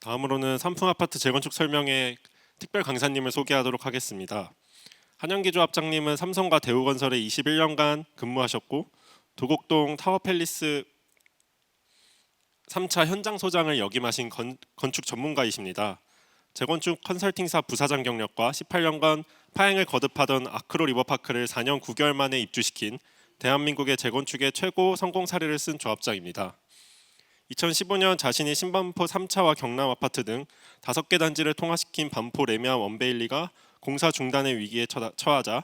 다음으로는 삼풍아파트 재건축 설명회 특별 강사님을 소개하도록 하겠습니다. 한영기 조합장님은 삼성과 대우건설에 21년간 근무하셨고 도곡동 타워팰리스 3차 현장 소장을 역임하신 건축 전문가이십니다. 재건축 컨설팅사 부사장 경력과 18년간 파행을 거듭하던 아크로 리버파크를 4년 9개월 만에 입주시킨 대한민국의 재건축의 최고 성공 사례를 쓴 조합장입니다. 2015년 자신이 신반포 3차와 경남 아파트 등 5개 단지를 통합시킨 반포 레미안 원베일리가 공사 중단의 위기에 처하자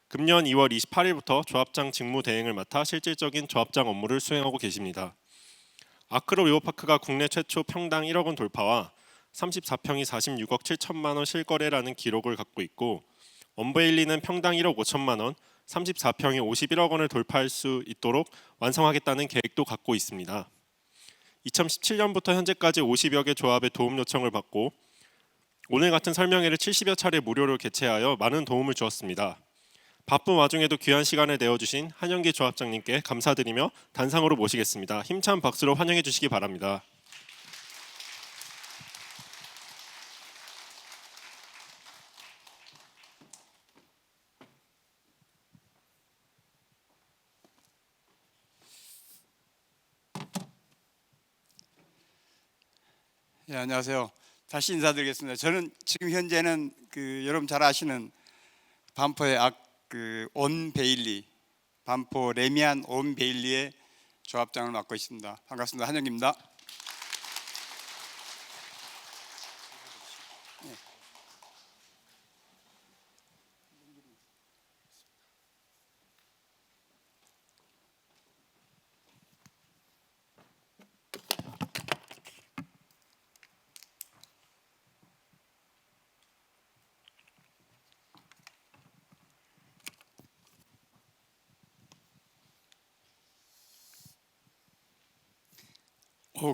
금년 2월 28일부터 조합장 직무 대행을 맡아 실질적인 조합장 업무를 수행하고 계십니다. 아크로 리버파크가 국내 최초 평당 1억 원 돌파와 34평이 46억 7천만 원 실거래라는 기록을 갖고 있고, 원베일리는 평당 1억 5천만 원, 34평이 51억 원을 돌파할 수 있도록 완성하겠다는 계획도 갖고 있습니다. 2017년부터 현재까지 50여 개 조합의 도움 요청을 받고 오늘 같은 설명회를 70여 차례 무료로 개최하여 많은 도움을 주었습니다. 바쁜 와중에도 귀한 시간을 내어주신 한영기 조합장님께 감사드리며 단상으로 모시겠습니다. 힘찬 박수로 환영해 주시기 바랍니다. 예, 안녕하세요. 다시 인사드리겠습니다. 저는 지금 현재는 여러분 잘 아시는 반포의 온베일리, 반포 레미안 온베일리의 조합장을 맡고 있습니다. 반갑습니다. 한영기입니다.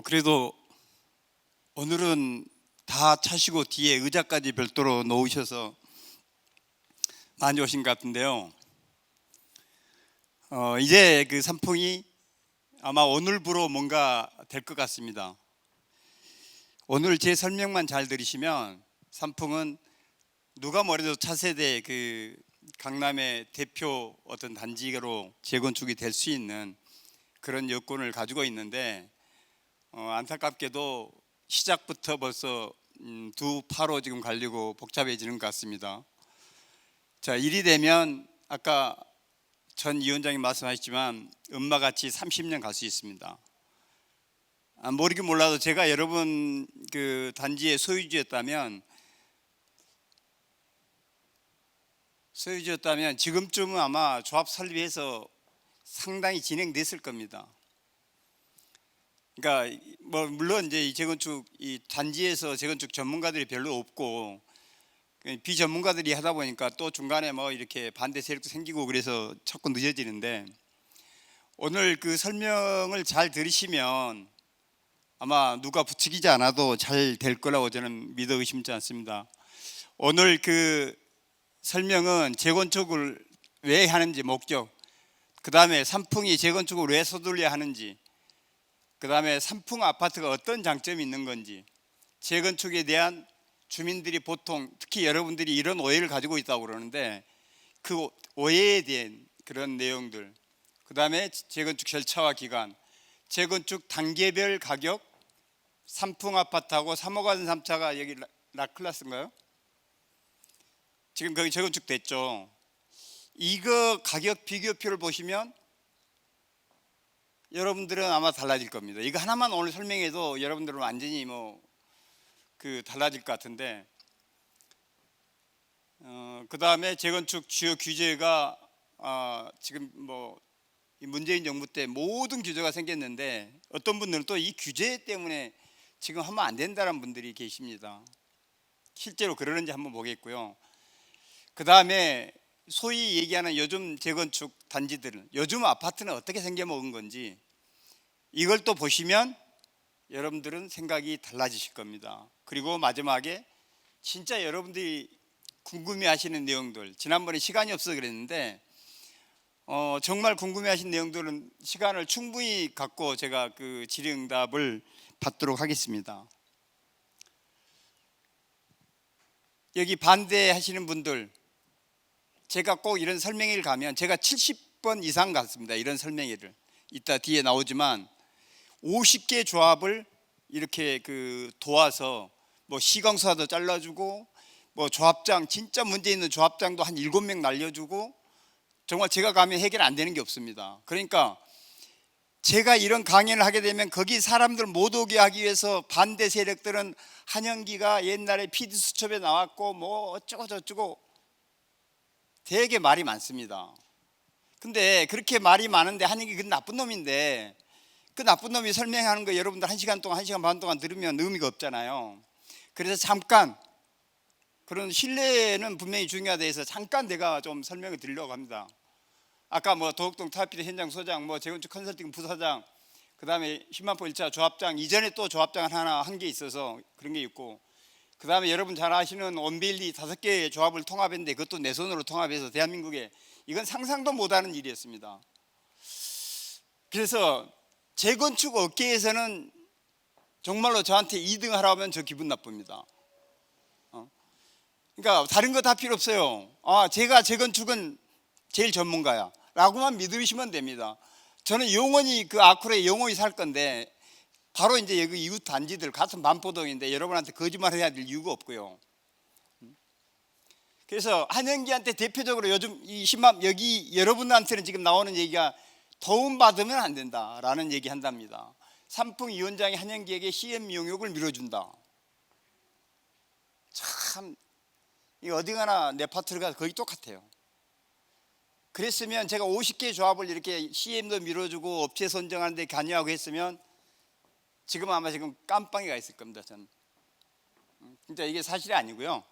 그래도 오늘은 다 차시고 뒤에 의자까지 별도로 놓으셔서 많이 오신 것 같은데요. 이제 그 산풍이 아마 오늘부로 뭔가 될 것 같습니다. 오늘 제 설명만 잘 들으시면 산풍은 누가 뭐래도 차세대 강남의 대표 어떤 단지로 재건축이 될 수 있는 그런 여건을 가지고 있는데, 안타깝게도 시작부터 벌써 두 파로 지금 갈리고 복잡해지는 것 같습니다. 자, 일이 되면 아까 전 위원장이 말씀하셨지만 음마같이 30년 갈 수 있습니다. 모르긴 몰라도 제가 여러분 그 단지의 소유주였다면 지금쯤은 아마 조합 설립해서 상당히 진행됐을 겁니다. 그러니까 물론 이제 이 단지에서 재건축 전문가들이 별로 없고 비전문가들이 하다 보니까 또 중간에 이렇게 반대 세력도 생기고 그래서 자꾸 늦어지는데, 오늘 그 설명을 잘 들으시면 아마 누가 부추기지 않아도 잘 될 거라고 저는 믿어 의심치 않습니다. 오늘 그 설명은 재건축을 왜 하는지 목적, 그 다음에 삼풍이 재건축을 왜 서둘러야 하는지, 그 다음에 삼풍 아파트가 어떤 장점이 있는 건지, 재건축에 대한 주민들이 보통 특히 여러분들이 이런 오해를 가지고 있다고 그러는데 그 오해에 대한 그런 내용들, 그 다음에 재건축 절차와 기간, 재건축 단계별 가격, 삼풍 아파트하고 3호 가든 3차가 여기 라클라스인가요? 지금 거기 재건축 됐죠. 이거 가격 비교표를 보시면 여러분들은 아마 달라질 겁니다. 이거 하나만 오늘 설명해도 여러분들은 완전히 달라질 것 같은데, 그 다음에 재건축 주요 규제가 지금 이 문재인 정부 때 모든 규제가 생겼는데 어떤 분들은 또 이 규제 때문에 지금 하면 안 된다는 분들이 계십니다. 실제로 그러는지 한번 보겠고요. 그 다음에 소위 얘기하는 요즘 재건축 단지들은, 요즘 아파트는 어떻게 생겨먹은 건지 이걸 또 보시면 여러분들은 생각이 달라지실 겁니다. 그리고 마지막에 진짜 여러분들이 궁금해하시는 내용들, 지난번에 시간이 없어서 그랬는데 정말 궁금해하신 내용들은 시간을 충분히 갖고 제가 그 질의응답을 받도록 하겠습니다. 여기 반대하시는 분들, 제가 꼭 이런 설명회를 가면 제가 70번 이상 갔습니다. 이런 설명회를 이따 뒤에 나오지만 50개 조합을 이렇게 도와서 뭐 시광수화도 잘라주고 뭐 조합장, 진짜 문제 있는 조합장도 한 7명 날려주고, 정말 제가 가면 해결 안 되는 게 없습니다. 그러니까 제가 이런 강연을 하게 되면 거기 사람들 못 오게 하기 위해서 반대 세력들은 한영기가 옛날에 PD수첩에 나왔고 뭐 어쩌고 저쩌고 되게 말이 많습니다. 근데 그렇게 말이 많은데 한영기 그 나쁜 놈인데, 그 나쁜 놈이 설명하는 거 여러분들 1시간 동안 1시간 반 동안 들으면 의미가 없잖아요. 그래서 잠깐, 그런 신뢰는 분명히 중요하다 해서 잠깐 내가 좀 설명을 드리려고 합니다. 아까 뭐 도곡동 타피드 현장 소장, 뭐 재건축 컨설팅 부사장, 그 다음에 10만포 1차 조합장, 이전에 또 조합장 하나 한 게 있어서 그런 게 있고, 그 다음에 여러분 잘 아시는 원베일리 5개의 조합을 통합했는데 그것도 내 손으로 통합해서 대한민국에, 이건 상상도 못하는 일이었습니다. 그래서 재건축 업계에서는 정말로 저한테 2등 하라고 하면 저 기분 나쁩니다. 그러니까 다른 거 다 필요 없어요. 제가 재건축은 제일 전문가야 라고만 믿으시면 됩니다. 저는 영원히 그 아쿠르에 영원히 살 건데, 바로 이제 여기 이웃 단지들 같은 반포동인데 여러분한테 거짓말 해야 될 이유가 없고요. 그래서 한영기한테 대표적으로 요즘 이 10만, 여기 여러분한테는 지금 나오는 얘기가 도움 받으면 안 된다라는 얘기 한답니다. 삼풍위원장이 한영기에게 CM 용역을 밀어준다. 참, 이 어디 가나 네파트가 거의 똑같아요. 그랬으면 제가 50개 조합을 이렇게 CM도 밀어주고 업체 선정하는데 관여하고 했으면 지금 아마 지금 깜빵에 가 있을 겁니다. 저는 진짜 이게 사실이 아니고요.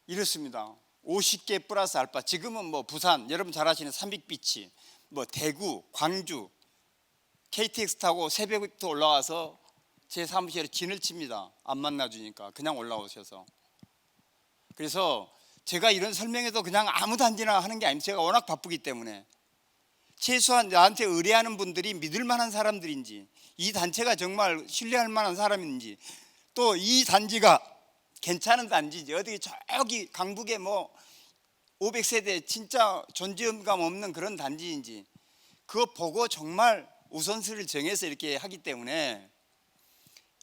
이렇습니다. 50개 플러스 알파. 지금은 뭐 부산, 여러분 잘 아시는 삼빅비치, 뭐 대구, 광주, KTX 타고 새벽부터 올라와서 제 사무실에 진을 칩니다. 안 만나주니까 그냥 올라오셔서. 그래서 제가 이런 설명해도 그냥 아무 단지나 하는 게 아닙니다. 제가 워낙 바쁘기 때문에 최소한 나한테 의뢰하는 분들이 믿을 만한 사람들인지, 이 단체가 정말 신뢰할 만한 사람인지, 또 이 단지가 괜찮은 단지인지, 어디 저기 강북에 뭐 500세대 진짜 존재감 없는 그런 단지인지, 그거 보고 정말 우선순위를 정해서 이렇게 하기 때문에,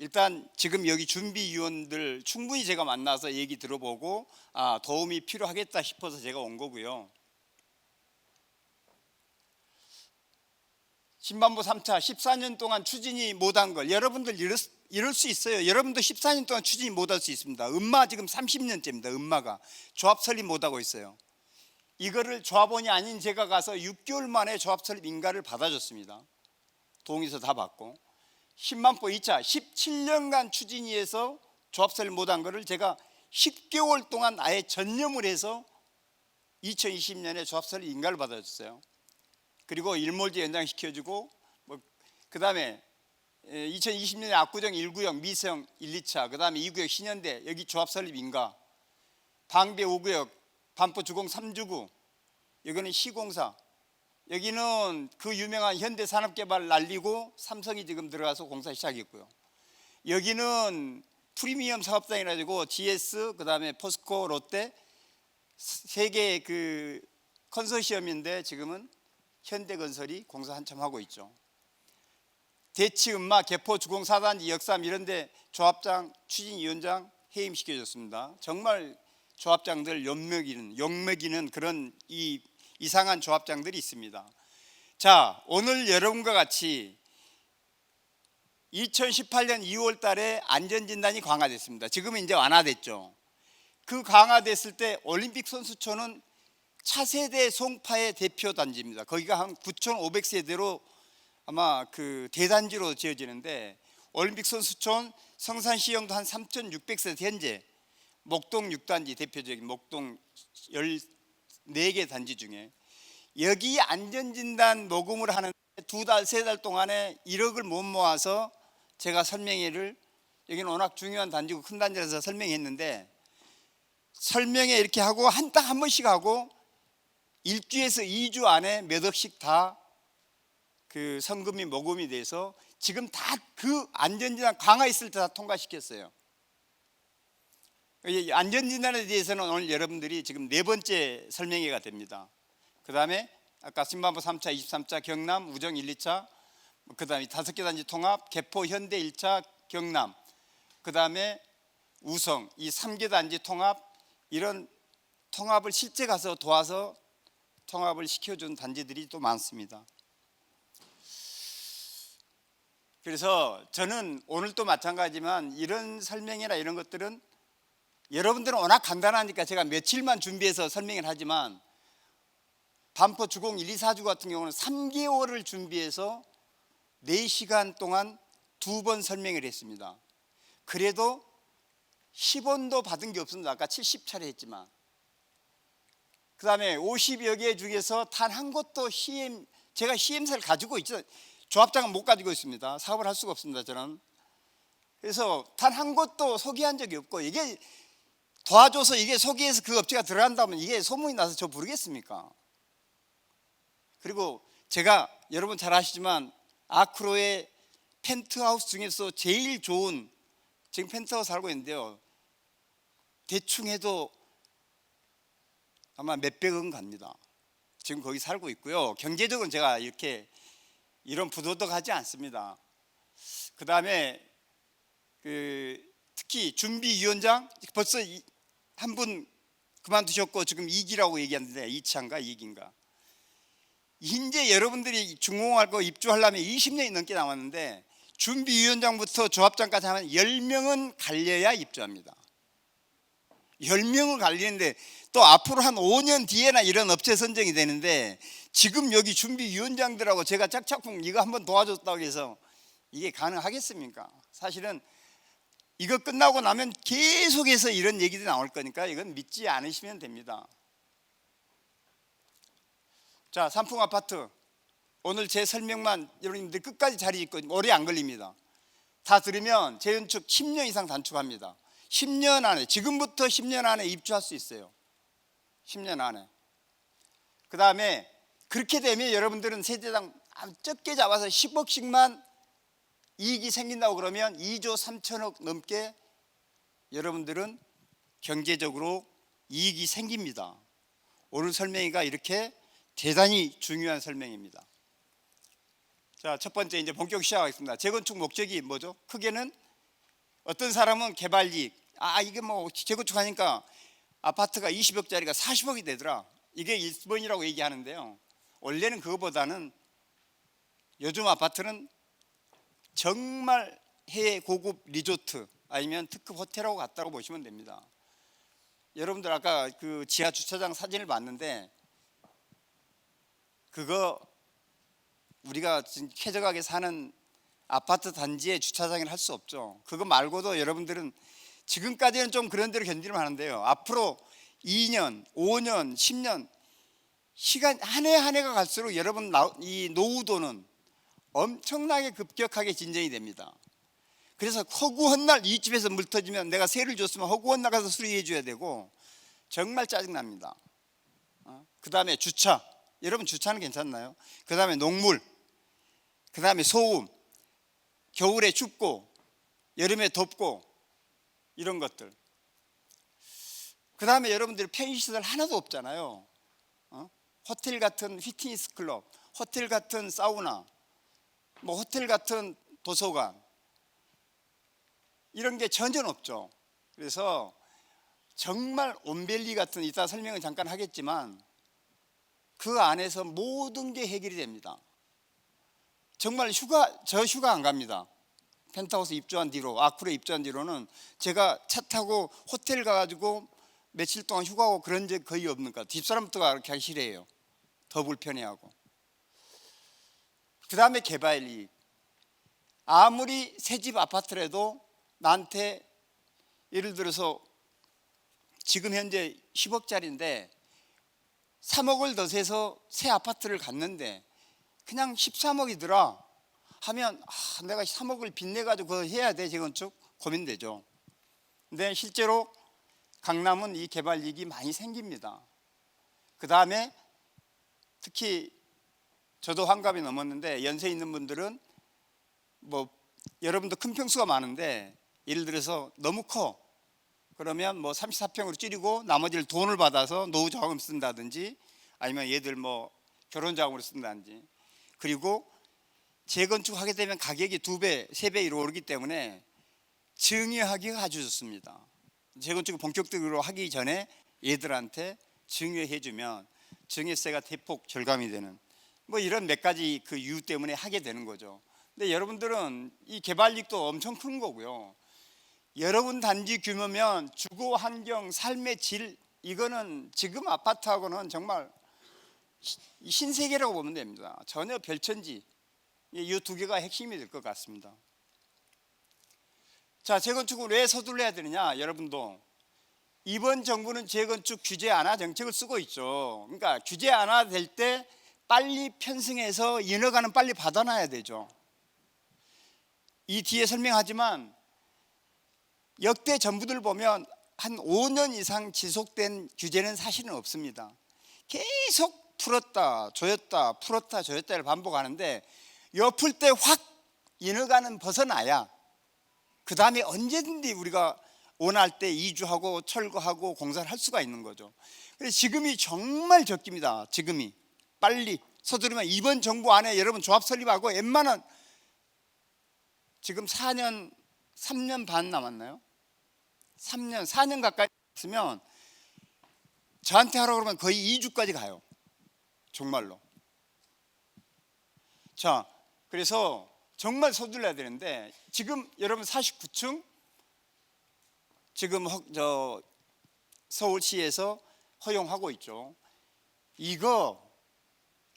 일단 지금 여기 준비위원들 충분히 제가 만나서 얘기 들어보고 도움이 필요하겠다 싶어서 제가 온 거고요. 신반부 3차 14년 동안 추진이 못한 걸, 여러분들 이럴 수 있어요. 여러분도 14년 동안 추진이 못할 수 있습니다. 음마 지금 30년째입니다. 음마가 조합 설립 못하고 있어요. 이거를 조합원이 아닌 제가 가서 6개월 만에 조합 설립 인가를 받아줬습니다. 동의서 다 받고. 10만포 2차 17년간 추진위에서 조합 설립 못한 거를 제가 10개월 동안 아예 전념을 해서 2020년에 조합 설립 인가를 받아줬어요. 그리고 일몰제 연장시켜주고, 그 다음에 2020년에 압구정 1구역 미성 1, 2차, 그 다음에 2구역 신현대 여기 조합 설립 인가, 방배 5구역 반포 주공 3주구, 여기는 시공사, 여기는 그 유명한 현대산업개발 날리고 삼성이 지금 들어가서 공사 시작했고요. 여기는 프리미엄 사업장이라 가지고 GS, 그 다음에 포스코, 롯데 세 개의 그 컨소시엄인데 지금은 현대건설이 공사 한참 하고 있죠. 대치, 음마, 개포, 주공 4단지, 역삼 이런데 조합장, 추진위원장 해임시켜줬습니다. 정말 조합장들 욕먹이는 그런 이상한 조합장들이 있습니다. 자, 오늘 여러분과 같이 2018년 2월 달에 안전진단이 강화됐습니다. 지금은 이제 완화됐죠. 그 강화됐을 때 올림픽 선수촌은 차세대 송파의 대표 단지입니다. 거기가 한 9,500세대로 아마 그 대단지로 지어지는데, 올림픽 선수촌 성산시형도 한 3,600세대, 현재 목동 6단지 대표적인 목동 14개 단지 중에 여기 안전진단 모금을 하는데 2달, 3달 동안에 1억을 못 모아서 제가 설명회를, 여기는 워낙 중요한 단지고 큰 단지라서 설명했는데, 설명회 이렇게 하고 딱 한 번씩 하고 1주에서 2주 안에 몇 억씩 다 그 성금이 모금이 돼서 지금 다 그 안전진단 강화했을 때 다 통과시켰어요. 이 안전진단에 대해서는 오늘 여러분들이 지금 네 번째 설명회가 됩니다. 그 다음에 아까 신반부 3차, 23차 경남, 우정 1, 2차, 그 다음에 5개 단지 통합, 개포, 현대 1차 경남, 그 다음에 우성, 이 3개 단지 통합, 이런 통합을 실제 가서 도와서 통합을 시켜준 단지들이 또 많습니다. 그래서 저는 오늘도 마찬가지지만 이런 설명이나 이런 것들은 여러분들은 워낙 간단하니까 제가 며칠만 준비해서 설명을 하지만 반포 주공 1, 2, 4주 같은 경우는 3개월을 준비해서 4시간 동안 2번 설명을 했습니다. 그래도 10원도 받은 게 없습니다. 아까 70차례 했지만. 그 다음에 50여 개 중에서 단 한 곳도 제가 시엠사를 가지고 있죠. 조합장은 못 가지고 있습니다. 사업을 할 수가 없습니다. 저는. 그래서 단 한 곳도 소개한 적이 없고, 이게 도와줘서 이게 소개해서 그 업체가 들어간다면 이게 소문이 나서 저 부르겠습니까? 그리고 제가 여러분 잘 아시지만 아크로의 펜트하우스 중에서 제일 좋은 지금 펜트하우스 살고 있는데요. 대충 해도 아마 몇백억 갑니다. 지금 거기 살고 있고요. 경제적으로는 제가 이렇게 이런 부도덕하지 않습니다. 그 다음에 특히 준비위원장 벌써 한 분 그만두셨고 지금 2기라고 얘기하는데 2차인가 2기인가. 현재 여러분들이 준공하고 입주하려면 20년이 넘게 남았는데 준비위원장부터 조합장까지 하면 10명은 갈려야 입주합니다. 10명을 갈리는데 또 앞으로 한 5년 뒤에나 이런 업체 선정이 되는데 지금 여기 준비위원장들하고 제가 짝짝꿍 이거 한번 도와줬다고 해서 이게 가능하겠습니까? 사실은 이거 끝나고 나면 계속해서 이런 얘기들이 나올 거니까 이건 믿지 않으시면 됩니다. 자, 삼풍 아파트 오늘 제 설명만 여러분들 끝까지 자리 있고 오래 안 걸립니다. 다 들으면 재건축 10년 이상 단축합니다. 10년 안에, 지금부터 10년 안에 입주할 수 있어요. 10년 안에. 그 다음에 그렇게 되면 여러분들은 세대당 적게 잡아서 10억씩만 이익이 생긴다고 그러면 2조 3천억 넘게 여러분들은 경제적으로 이익이 생깁니다. 오늘 설명회가 이렇게 대단히 중요한 설명입니다. 자, 첫 번째 이제 본격 시작하겠습니다. 재건축 목적이 뭐죠? 크게는 어떤 사람은 개발 이익, 이게 뭐 재건축하니까 아파트가 20억짜리가 40억이 되더라. 이게 1번이라고 얘기하는데요. 원래는 그거보다는 요즘 아파트는 정말 해외 고급 리조트 아니면 특급 호텔하고 같다고 보시면 됩니다. 여러분들 아까 그 지하 주차장 사진을 봤는데 그거 우리가 쾌적하게 사는 아파트 단지에 주차장을 할 수 없죠. 그거 말고도 여러분들은 지금까지는 좀 그런 대로 견디면 하는데요. 앞으로 2년, 5년, 10년 시간 한 해 한 해가 갈수록 여러분 이 노후도는 엄청나게 급격하게 진전이 됩니다. 그래서 허구한 날 이 집에서 물 터지면 내가 세를 줬으면 허구한 날 가서 수리해 줘야 되고 정말 짜증납니다. 그 다음에 주차, 여러분 주차는 괜찮나요? 그 다음에 녹물, 그 다음에 소음, 겨울에 춥고 여름에 덥고 이런 것들. 그 다음에 여러분들 편의시설 하나도 없잖아요. 호텔 같은 피트니스 클럽, 호텔 같은 사우나, 뭐 호텔 같은 도서관 이런 게 전혀 없죠. 그래서 정말 온밸리 같은, 이따 설명을 잠깐 하겠지만 그 안에서 모든 게 해결이 됩니다. 정말 저 휴가 안 갑니다. 펜트하우스 입주한 뒤로, 아쿠르에 입주한 뒤로는 제가 차 타고 호텔 가가지고 며칠 동안 휴가하고 그런 적 거의 없는 것 같아요. 뒷사람부터 그렇게 하기 싫어해요. 더 불편해하고. 그 다음에 개발 이익. 아무리 새집 아파트라도 나한테 예를 들어서 지금 현재 10억짜리인데 3억을 더 세서 새 아파트를 갔는데 그냥 13억이더라 하면 내가 3억을 빚내가지고 그거 해야 돼 재건축? 고민되죠. 근데 실제로 강남은 이 개발 이익이 많이 생깁니다. 그 다음에 특히 저도 환갑이 넘었는데 연세 있는 분들은 뭐 여러분도 큰 평수가 많은데 예를 들어서 너무 커. 그러면 뭐 34평으로 줄이고 나머지를 돈을 받아서 노후 자금 쓴다든지 아니면 얘들 뭐 결혼 자금으로 쓴다든지. 그리고 재건축하게 되면 가격이 2배, 3배 이로 오르기 때문에 증여하기가 아주 좋습니다. 재건축을 본격적으로 하기 전에 얘들한테 증여해 주면 증여세가 대폭 절감이 되는 뭐 이런 몇 가지 그 이유 때문에 하게 되는 거죠. 근데 여러분들은 이 개발이익도 엄청 큰 거고요. 여러분 단지 규모면 주거 환경, 삶의 질, 이거는 지금 아파트하고는 정말 신세계라고 보면 됩니다. 전혀 별천지. 이 두 개가 핵심이 될 것 같습니다. 자, 재건축을 왜 서둘러야 되느냐? 여러분도 이번 정부는 재건축 규제 완화 정책을 쓰고 있죠. 그러니까 규제 완화 될 때 빨리 편성해서 인허가는 빨리 받아놔야 되죠. 이 뒤에 설명하지만 역대 정부들 보면 한 5년 이상 지속된 규제는 사실은 없습니다. 계속 풀었다 조였다 풀었다 조였다를 반복하는데 엿풀 때 확 인허가는 벗어나야 그 다음에 언제든지 우리가 원할 때 이주하고 철거하고 공사를 할 수가 있는 거죠. 그래서 지금이 정말 적깁니다. 지금이 빨리 서두르면 이번 정부 안에 여러분 조합 설립하고 웬만한 지금 3년 반 남았나요? 4년 가까이 있으면 저한테 하라고 그러면 거의 2주까지 가요. 정말로. 자, 그래서 정말 서둘러야 되는데 지금 여러분 49층 지금 서울시에서 허용하고 있죠. 이거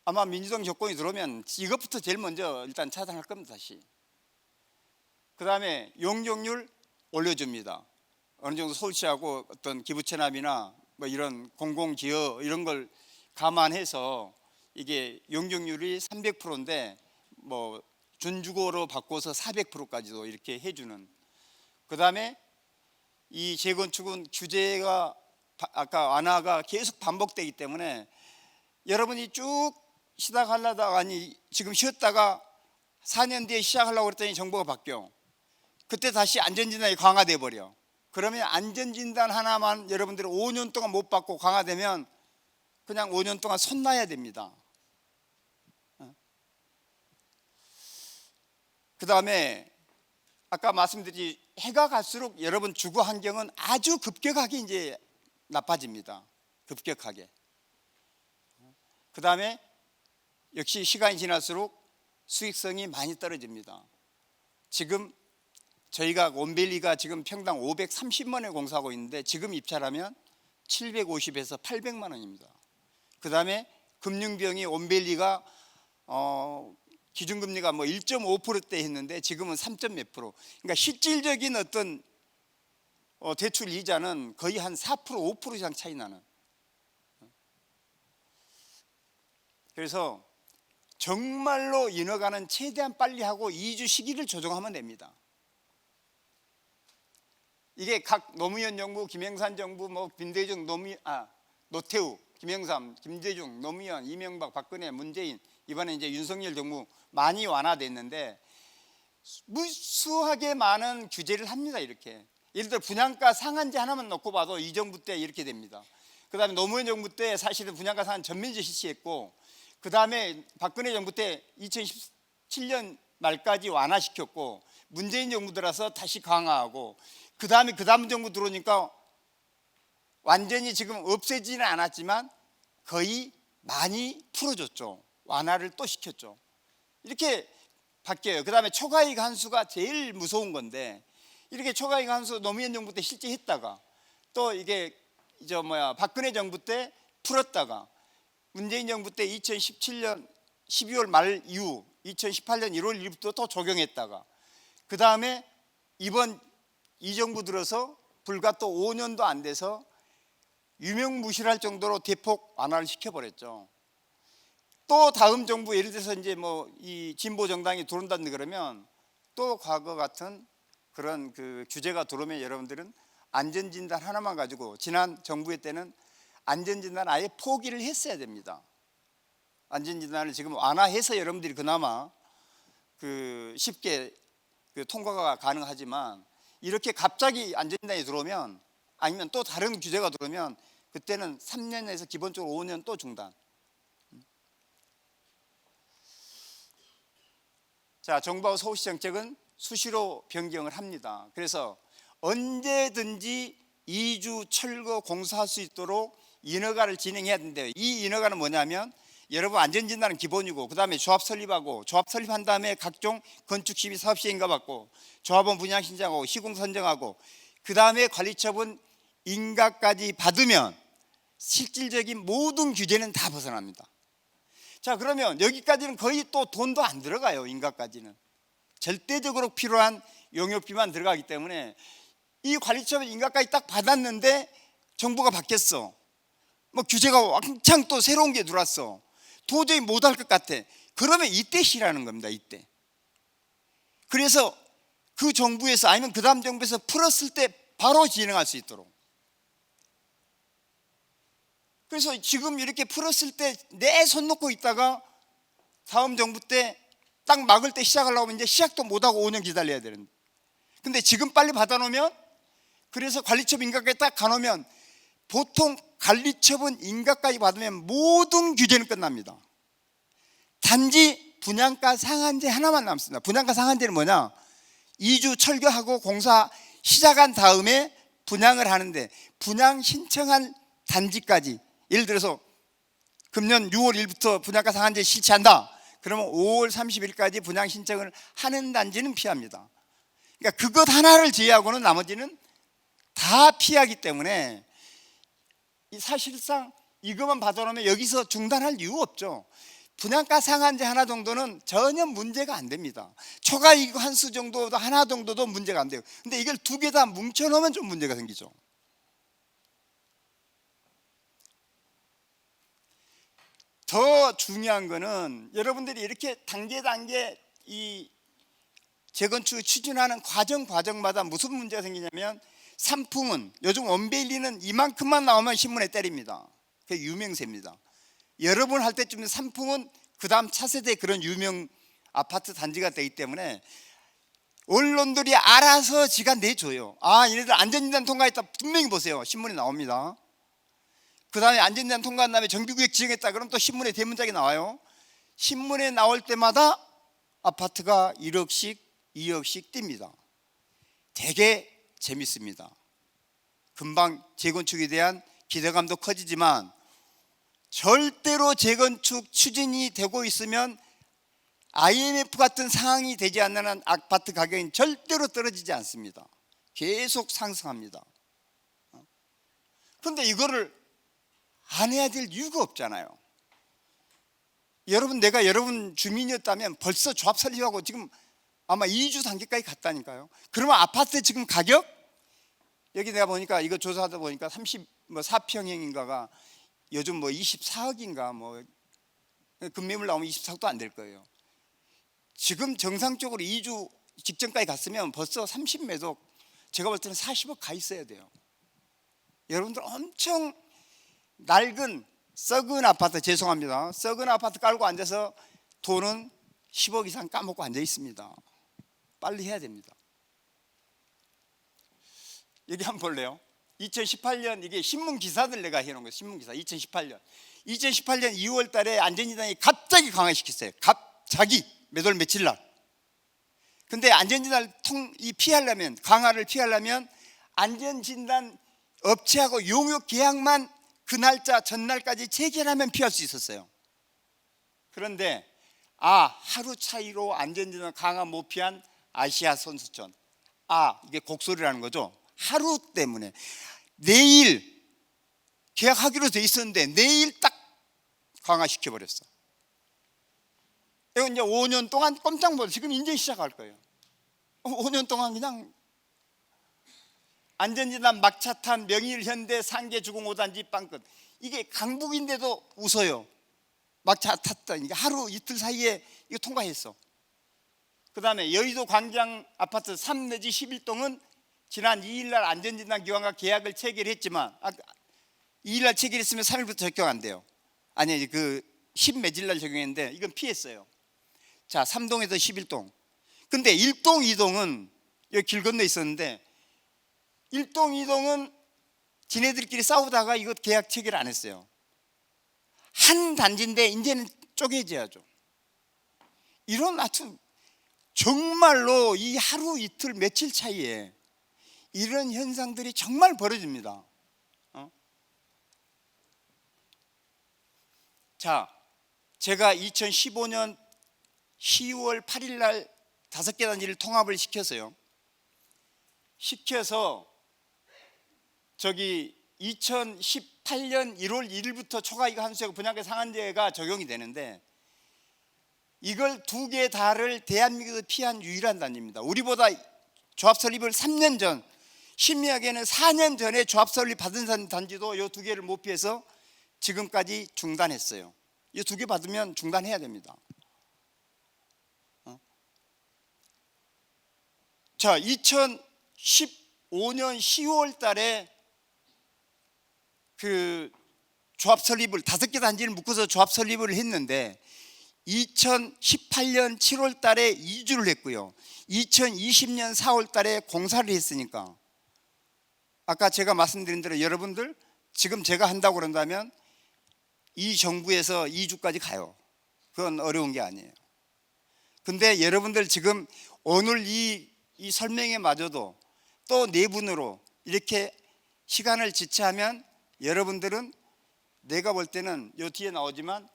아마 민주당 정권이 들어오면 이것부터 제일 먼저 일단 차단할 겁니다. 다시. 그 다음에 용적률 올려줍니다. 어느 정도 서울시하고 어떤 기부채납이나 뭐 이런 공공기여 이런 걸 감안해서 이게 용적률이 300%인데 뭐 준주거로 바꿔서 400%까지도 이렇게 해주는. 그 다음에 이 재건축은 규제가 아까 완화가 계속 반복되기 때문에 여러분이 쭉 시작하려다가 아니 지금 쉬었다가 4년 뒤에 시작하려고 그랬더니 정부가 바뀌어. 그때 다시 안전진단이 강화돼 버려. 그러면 안전진단 하나만 여러분들이 5년 동안 못 받고 강화되면 그냥 5년 동안 손 놔야 됩니다. 그 다음에 아까 말씀드린 해가 갈수록 여러분 주거 환경은 아주 급격하게 이제 나빠집니다. 급격하게. 그 다음에 역시 시간이 지날수록 수익성이 많이 떨어집니다. 지금 저희가 원밸리가 지금 평당 530만 원에 공사하고 있는데 지금 입찰하면 750에서 800만 원입니다. 그 다음에 금융비용이 원밸리가 기준금리가 뭐 1.5%대 했는데 지금은 3몇 %. 그러니까 실질적인 어떤 대출 이자는 거의 한 4%, 5% 이상 차이 나는. 그래서 정말로 인허가는 최대한 빨리 하고 이주 시기를 조정하면 됩니다. 이게 각 노무현 정부, 김영삼 정부, 뭐 김대중, 노태우, 김영삼, 김대중, 노무현, 이명박, 박근혜, 문재인 이번에 이제 윤석열 정부 많이 완화됐는데 무수하게 많은 규제를 합니다. 이렇게 예를 들어 분양가 상한제 하나만 놓고 봐도 이 정부 때 이렇게 됩니다. 그 다음에 노무현 정부 때 사실은 분양가 상한 전면제 실시했고 그 다음에 박근혜 정부 때 2017년 말까지 완화시켰고 문재인 정부 들어서 다시 강화하고 그 다음 정부 들어오니까 완전히 지금 없애지는 않았지만 거의 많이 풀어줬죠. 완화를 또 시켰죠. 이렇게 바뀌어요. 그 다음에 초과이익 한수가 제일 무서운 건데 이렇게 초과이익 한수 노무현 정부 때 실제 했다가 또 이게 박근혜 정부 때 풀었다가 문재인 정부 때 2017년 12월 말 이후 2018년 1월 1일부터 또 적용했다가 그 다음에 이번 이 정부 들어서 불과 또 5년도 안 돼서 유명무실할 정도로 대폭 완화를 시켜버렸죠. 또 다음 정부 예를 들어서 이제 뭐 이 진보 정당이 들어온다는 그러면 또 과거 같은 그런 그 규제가 들어오면 여러분들은 안전진단 하나만 가지고 지난 정부의 때는 안전진단 아예 포기를 했어야 됩니다. 안전진단을 지금 완화해서 여러분들이 그나마 그 쉽게 그 통과가 가능하지만 이렇게 갑자기 안전진단이 들어오면 아니면 또 다른 규제가 들어오면 그때는 3년에서 기본적으로 5년 또 중단. 자, 정부하고 서울시 정책은 수시로 변경을 합니다. 그래서 언제든지 이주 철거 공사할 수 있도록 인허가를 진행해야 된대요. 이 인허가는 뭐냐면 여러분 안전진단은 기본이고 그 다음에 조합 설립하고 조합 설립한 다음에 각종 건축 시비 사업 시행가 받고 조합원 분양 신청하고 시공 선정하고 그 다음에 관리처분 인가까지 받으면 실질적인 모든 규제는 다 벗어납니다. 자, 그러면 여기까지는 거의 또 돈도 안 들어가요. 인가까지는 절대적으로 필요한 용역비만 들어가기 때문에 이 관리처분 인가까지 딱 받았는데 정부가 바뀌었어. 뭐 규제가 왕창 또 새로운 게 들어왔어. 도저히 못할 것 같아. 그러면 이때 시라는 겁니다. 이때. 그래서 그 정부에서 아니면 그 다음 정부에서 풀었을 때 바로 진행할 수 있도록. 그래서 지금 이렇게 풀었을 때 내 손 놓고 있다가 다음 정부 때 딱 막을 때 시작하려고 하면 이제 시작도 못하고 5년 기다려야 되는데, 근데 지금 빨리 받아놓으면, 그래서 관리처분 인가까지 딱 가놓으면 보통 관리처분 인가까지 받으면 모든 규제는 끝납니다. 단지 분양가 상한제 하나만 남습니다. 분양가 상한제는 뭐냐? 2주 철거하고 공사 시작한 다음에 분양을 하는데, 분양 신청한 단지까지, 예를 들어서 금년 6월 1일부터 분양가 상한제 실시한다. 그러면 5월 30일까지 분양 신청을 하는 단지는 피합니다. 그러니까 그것 하나를 제외하고는 나머지는 다 피하기 때문에 사실상 이것만 받아놓으면 여기서 중단할 이유 없죠. 분양가 상한제 하나 정도는 전혀 문제가 안 됩니다. 초과 이익 환수 정도도 하나 정도도 문제가 안 돼요. 근데 이걸 두 개 다 뭉쳐놓으면 좀 문제가 생기죠. 더 중요한 거는 여러분들이 이렇게 단계 이 재건축을 추진하는 과정마다 무슨 문제가 생기냐면, 산풍은 요즘 원베일리는 이만큼만 나오면 신문에 때립니다. 그게 유명세입니다. 여러분 할 때쯤에 산풍은 그 다음 차세대 그런 유명 아파트 단지가 되기 때문에 언론들이 알아서 지가 내줘요. 아, 얘네들 안전진단 통과했다 분명히 보세요. 신문에 나옵니다. 그 다음에 안전진단 통과한 다음에 정비구역 지정했다 그럼 또 신문에 대문짝이 나와요. 신문에 나올 때마다 아파트가 1억씩 2억씩 뜁니다. 되게 재밌습니다. 금방 재건축에 대한 기대감도 커지지만 절대로 재건축 추진이 되고 있으면 IMF 같은 상황이 되지 않는 한 아파트 가격은 절대로 떨어지지 않습니다. 계속 상승합니다. 그런데 이거를 안 해야 될 이유가 없잖아요. 여러분, 내가 여러분 주민이었다면 벌써 조합 설립하고 지금 아마 2주 단계까지 갔다니까요. 그러면 아파트 지금 가격, 여기 내가 보니까 이거 조사하다 보니까 34평형인가가 요즘 뭐 24억인가 뭐 급매물 나오면 24억도 안 될 거예요. 지금 정상적으로 2주 직전까지 갔으면 벌써 30매도, 제가 볼 때는 40억 가 있어야 돼요. 여러분들 엄청 낡은 썩은 아파트, 죄송합니다, 썩은 아파트 깔고 앉아서 돈은 10억 이상 까먹고 앉아 있습니다. 빨리 해야 됩니다. 여기 한번 볼래요? 2018년 이게 신문 기사들 내가 해놓은 거예요. 신문 기사 2018년 2월 달에 안전진단이 갑자기 강화시켰어요. 갑자기 몇 월 며칠 날. 근데 안전진단 피하려면, 강화를 피하려면 안전진단 업체하고 용역 계약만 그 날짜 전날까지 체결하면 피할 수 있었어요. 그런데 하루 차이로 안전진단 강화 못 피한 아시아 선수촌, 이게 곡소리라는 거죠. 하루 때문에 내일 계약하기로 돼 있었는데 내일 딱 강화시켜 버렸어. 이거 이제 5년 동안 꼼짝 못해. 지금 이제 시작할 거예요. 5년 동안 그냥 안전진단 막차 탄 명일현대 상계주공 5단지 빵끝, 이게 강북인데도 웃어요. 막차 탔다니까 하루 이틀 사이에 이거 통과했어. 그 다음에 여의도 광장 아파트 3 내지 11동은 지난 2일날 안전진단 기관과 계약을 체결했지만 2일날 체결했으면 3일부터 적용 안 돼요. 아니, 그 10 매질날 적용했는데 이건 피했어요. 자, 3동에서 11동. 근데 1동, 2동은 여기 길 건너 있었는데 1동, 2동은 지네들끼리 싸우다가 이거 계약 체결 안 했어요. 한 단지인데 이제는 쪼개져야죠. 이런 아주 정말로 이 하루 이틀 며칠 차이에 이런 현상들이 정말 벌어집니다. 자, 제가 2015년 10월 8일 날 5개 단지를 통합을 시켜서 저기 2018년 1월 1일부터 초과이익 환수하고 분양가 상한제가 적용이 되는데, 이걸 2개 다를 대한민국에서 피한 유일한 단지입니다. 우리보다 조합 설립을 3년 전, 신미하게는 4년 전에 조합 설립 받은 단지도 이 2개를 못 피해서 지금까지 중단했어요. 이 2개 받으면 중단해야 됩니다. 자, 2015년 10월 달에 그 조합 설립을 5개 단지를 묶어서 조합 설립을 했는데 2018년 7월 달에 이주를 했고요. 2020년 4월 달에 공사를 했으니까, 아까 제가 말씀드린 대로 여러분들 지금 제가 한다고 그런다면 이 정부에서 이주까지 가요. 그건 어려운 게 아니에요. 근데 여러분들 지금 오늘 이 설명에 마저도 또 내분으로 이렇게 시간을 지체하면 여러분들은, 내가 볼 때는 요 뒤에 나오지만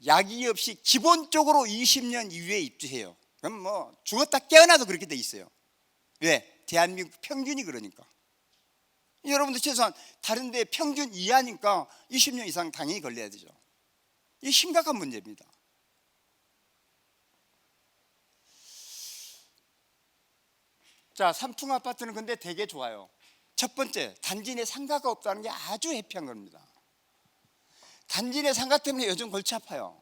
약이 없이 기본적으로 20년 이후에 입주해요. 그럼 뭐 죽었다 깨어나도 그렇게 돼 있어요. 왜? 대한민국 평균이 그러니까. 여러분들 최소한 다른 데 평균 이하니까 20년 이상 당연히 걸려야 되죠. 이게 심각한 문제입니다. 자, 삼풍 아파트는 근데 되게 좋아요. 첫 번째, 단지 내 상가가 없다는 게 아주 해피한 겁니다. 단지 내 상가 때문에 요즘 골치 아파요.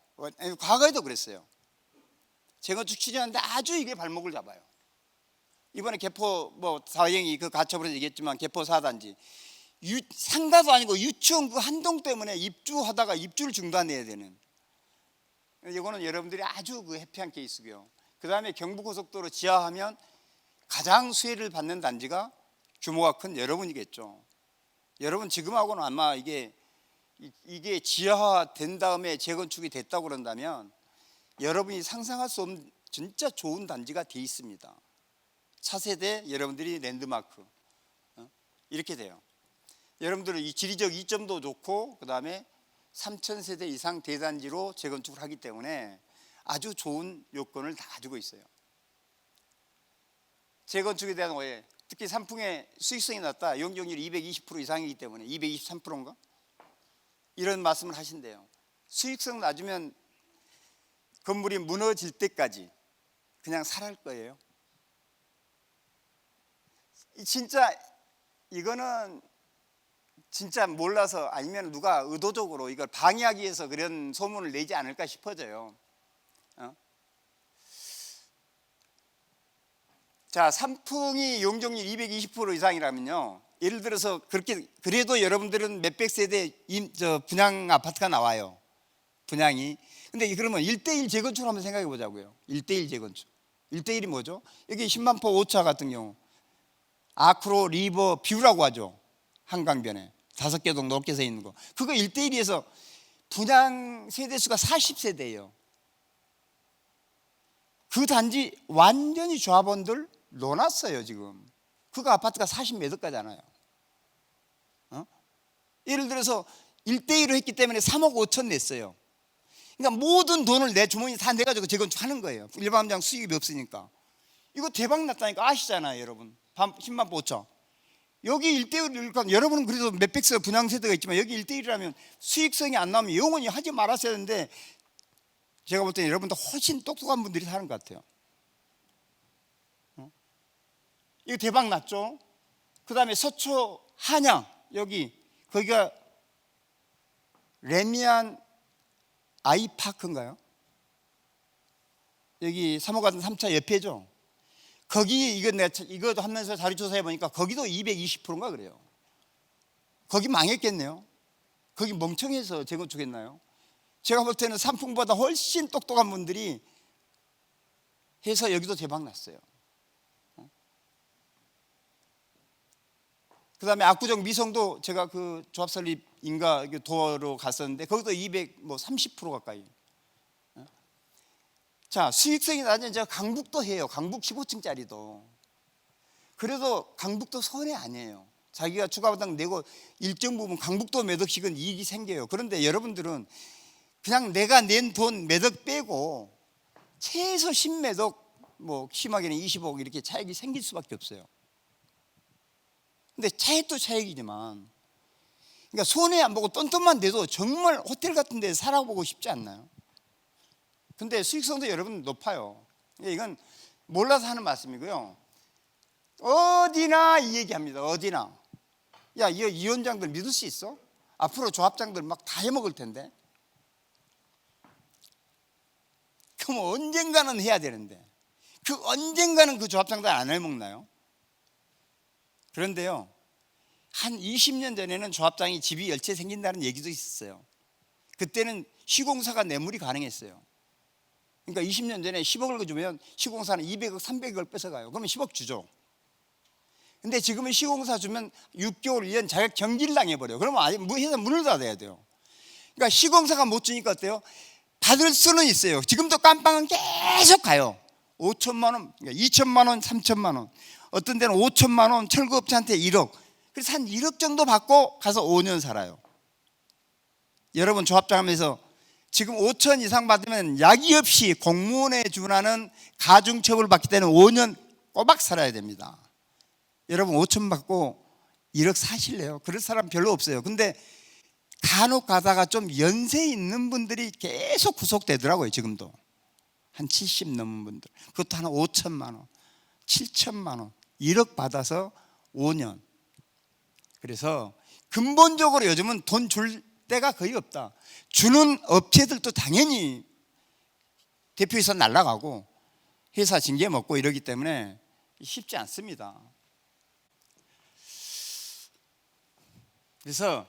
과거에도 그랬어요. 재건축 추진하는데 아주 이게 발목을 잡아요. 이번에 개포 사형이 그 가처분에서 얘기했지만 개포 4단지 상가도 아니고 유치원 그 한동 때문에 입주하다가 입주를 중단해야 되는, 이거는 여러분들이 아주 그 해피한 케이스고요. 그 다음에 경부고속도로 지하하면 가장 수혜를 받는 단지가 규모가 큰 여러분이겠죠. 여러분 지금하고는 아마 이게 지하화된 다음에 재건축이 됐다고 그런다면 여러분이 상상할 수 없는 진짜 좋은 단지가 돼 있습니다. 차세대 여러분들이 랜드마크 이렇게 돼요. 여러분들은 이 지리적 이점도 좋고 그 다음에 3,000세대 이상 대단지로 재건축을 하기 때문에 아주 좋은 요건을 다 가지고 있어요. 재건축에 대한 오해, 특히 삼풍의 수익성이 낮다, 용적률이 220% 이상이기 때문에 223%인가? 이런 말씀을 하신대요. 수익성 낮으면 건물이 무너질 때까지 그냥 살할 거예요. 진짜 이거는 진짜 몰라서 아니면 누가 의도적으로 이걸 방해하기 위해서 그런 소문을 내지 않을까 싶어져요. 자, 삼풍이 용적률 220% 이상이라면요, 예를 들어서 그래도 여러분들은 몇백 세대 분양 아파트가 나와요. 분양이. 근데 그러면 1대1 재건축을 한번 생각해 보자고요. 1대1 재건축. 1대1이 뭐죠? 여기 10만포 5차 같은 경우 아크로 리버 뷰라고 하죠. 한강변에 5개 동 높게 서 있는 거. 그거 1대1에서 분양 세대수가 40세대예요. 그 단지 완전히 조합원들 놓았어요. 지금 그거 아파트가 40몇 억가잖아요. 예를 들어서 1대1로 했기 때문에 3억 5천 냈어요. 그러니까 모든 돈을 내 주머니 다 내가지고 재건축하는 거예요. 일반장 수익이 없으니까. 이거 대박 났다니까 아시잖아요, 여러분. 10만 5천. 여기 1대1이니까 여러분은 그래도 몇백 세 분양 세대가 있지만 여기 1대1이라면 수익성이 안 나오면 영원히 하지 말았어야 하는데, 제가 볼 때는 여러분들 훨씬 똑똑한 분들이 사는 것 같아요. 이거 대박 났죠. 그 다음에 서초 한양, 거기가 레미안 아이파크인가요? 여기 3호 같은 3차 옆에죠. 거기 이거 하면서 자료 조사해 보니까 거기도 220%인가 그래요. 거기 망했겠네요. 거기 멍청해서 재건축했나요? 제가 볼 때는 삼풍보다 훨씬 똑똑한 분들이 해서 여기도 대박 났어요. 그다음에 압구정 미성도 제가 그 조합 설립인가 도로 갔었는데 거기도 230% 가까이. 자, 수익성이 낮은 제가 강북도 해요. 강북 15층짜리도. 그래도 강북도 손해 아니에요. 자기가 추가부담 내고 일정 부분 강북도 몇 억씩은 이익이 생겨요. 그런데 여러분들은 그냥 내가 낸 돈 몇 억 빼고 최소 10몇 억, 뭐 심하게는 20억 이렇게 차익이 생길 수밖에 없어요. 근데 차익도 차익이지만, 그러니까 손해 안 보고 똔똔만 내도 정말 호텔 같은 데 살아보고 싶지 않나요? 근데 수익성도 여러분 높아요. 이건 몰라서 하는 말씀이고요. 어디나 이 얘기합니다. 어디나. 야, 이 위원장들 믿을 수 있어? 앞으로 조합장들 막 다 해먹을 텐데. 그럼 언젠가는 해야 되는데 그 언젠가는 그 조합장들 안 해먹나요? 그런데요, 한 20년 전에는 조합장이 집이 10채 생긴다는 얘기도 있었어요. 그때는 시공사가 매물이 가능했어요. 그러니까 20년 전에 10억을 주면 시공사는 200억, 300억을 뺏어가요. 그러면 10억 주죠. 근데 지금은 시공사 주면 6개월, 1년 자격 정지를 당해버려요. 그러면 아예 회사 문을 닫아야 돼요. 그러니까 시공사가 못 주니까 어때요? 받을 수는 있어요. 지금도 깜빵은 계속 가요. 5천만 원, 2천만 원, 3천만 원, 어떤 데는 5천만 원, 철거업체한테 1억. 그래서 한 1억 정도 받고 가서 5년 살아요. 여러분 조합장 하면서 지금 5천 이상 받으면 약이 없이 공무원에 준하는 가중처벌 받기 때문에 5년 꼬박 살아야 됩니다. 여러분 5천 받고 1억 사실래요? 그럴 사람 별로 없어요. 근데 간혹 가다가 좀 연세 있는 분들이 계속 구속되더라고요. 지금도 한 70 넘은 분들, 그것도 한 5천만 원, 7천만 원, 1억 받아서 5년. 그래서 근본적으로 요즘은 돈 줄 데가 거의 없다. 주는 업체들도 당연히 대표이사 날라가고 회사 징계 먹고 이러기 때문에 쉽지 않습니다. 그래서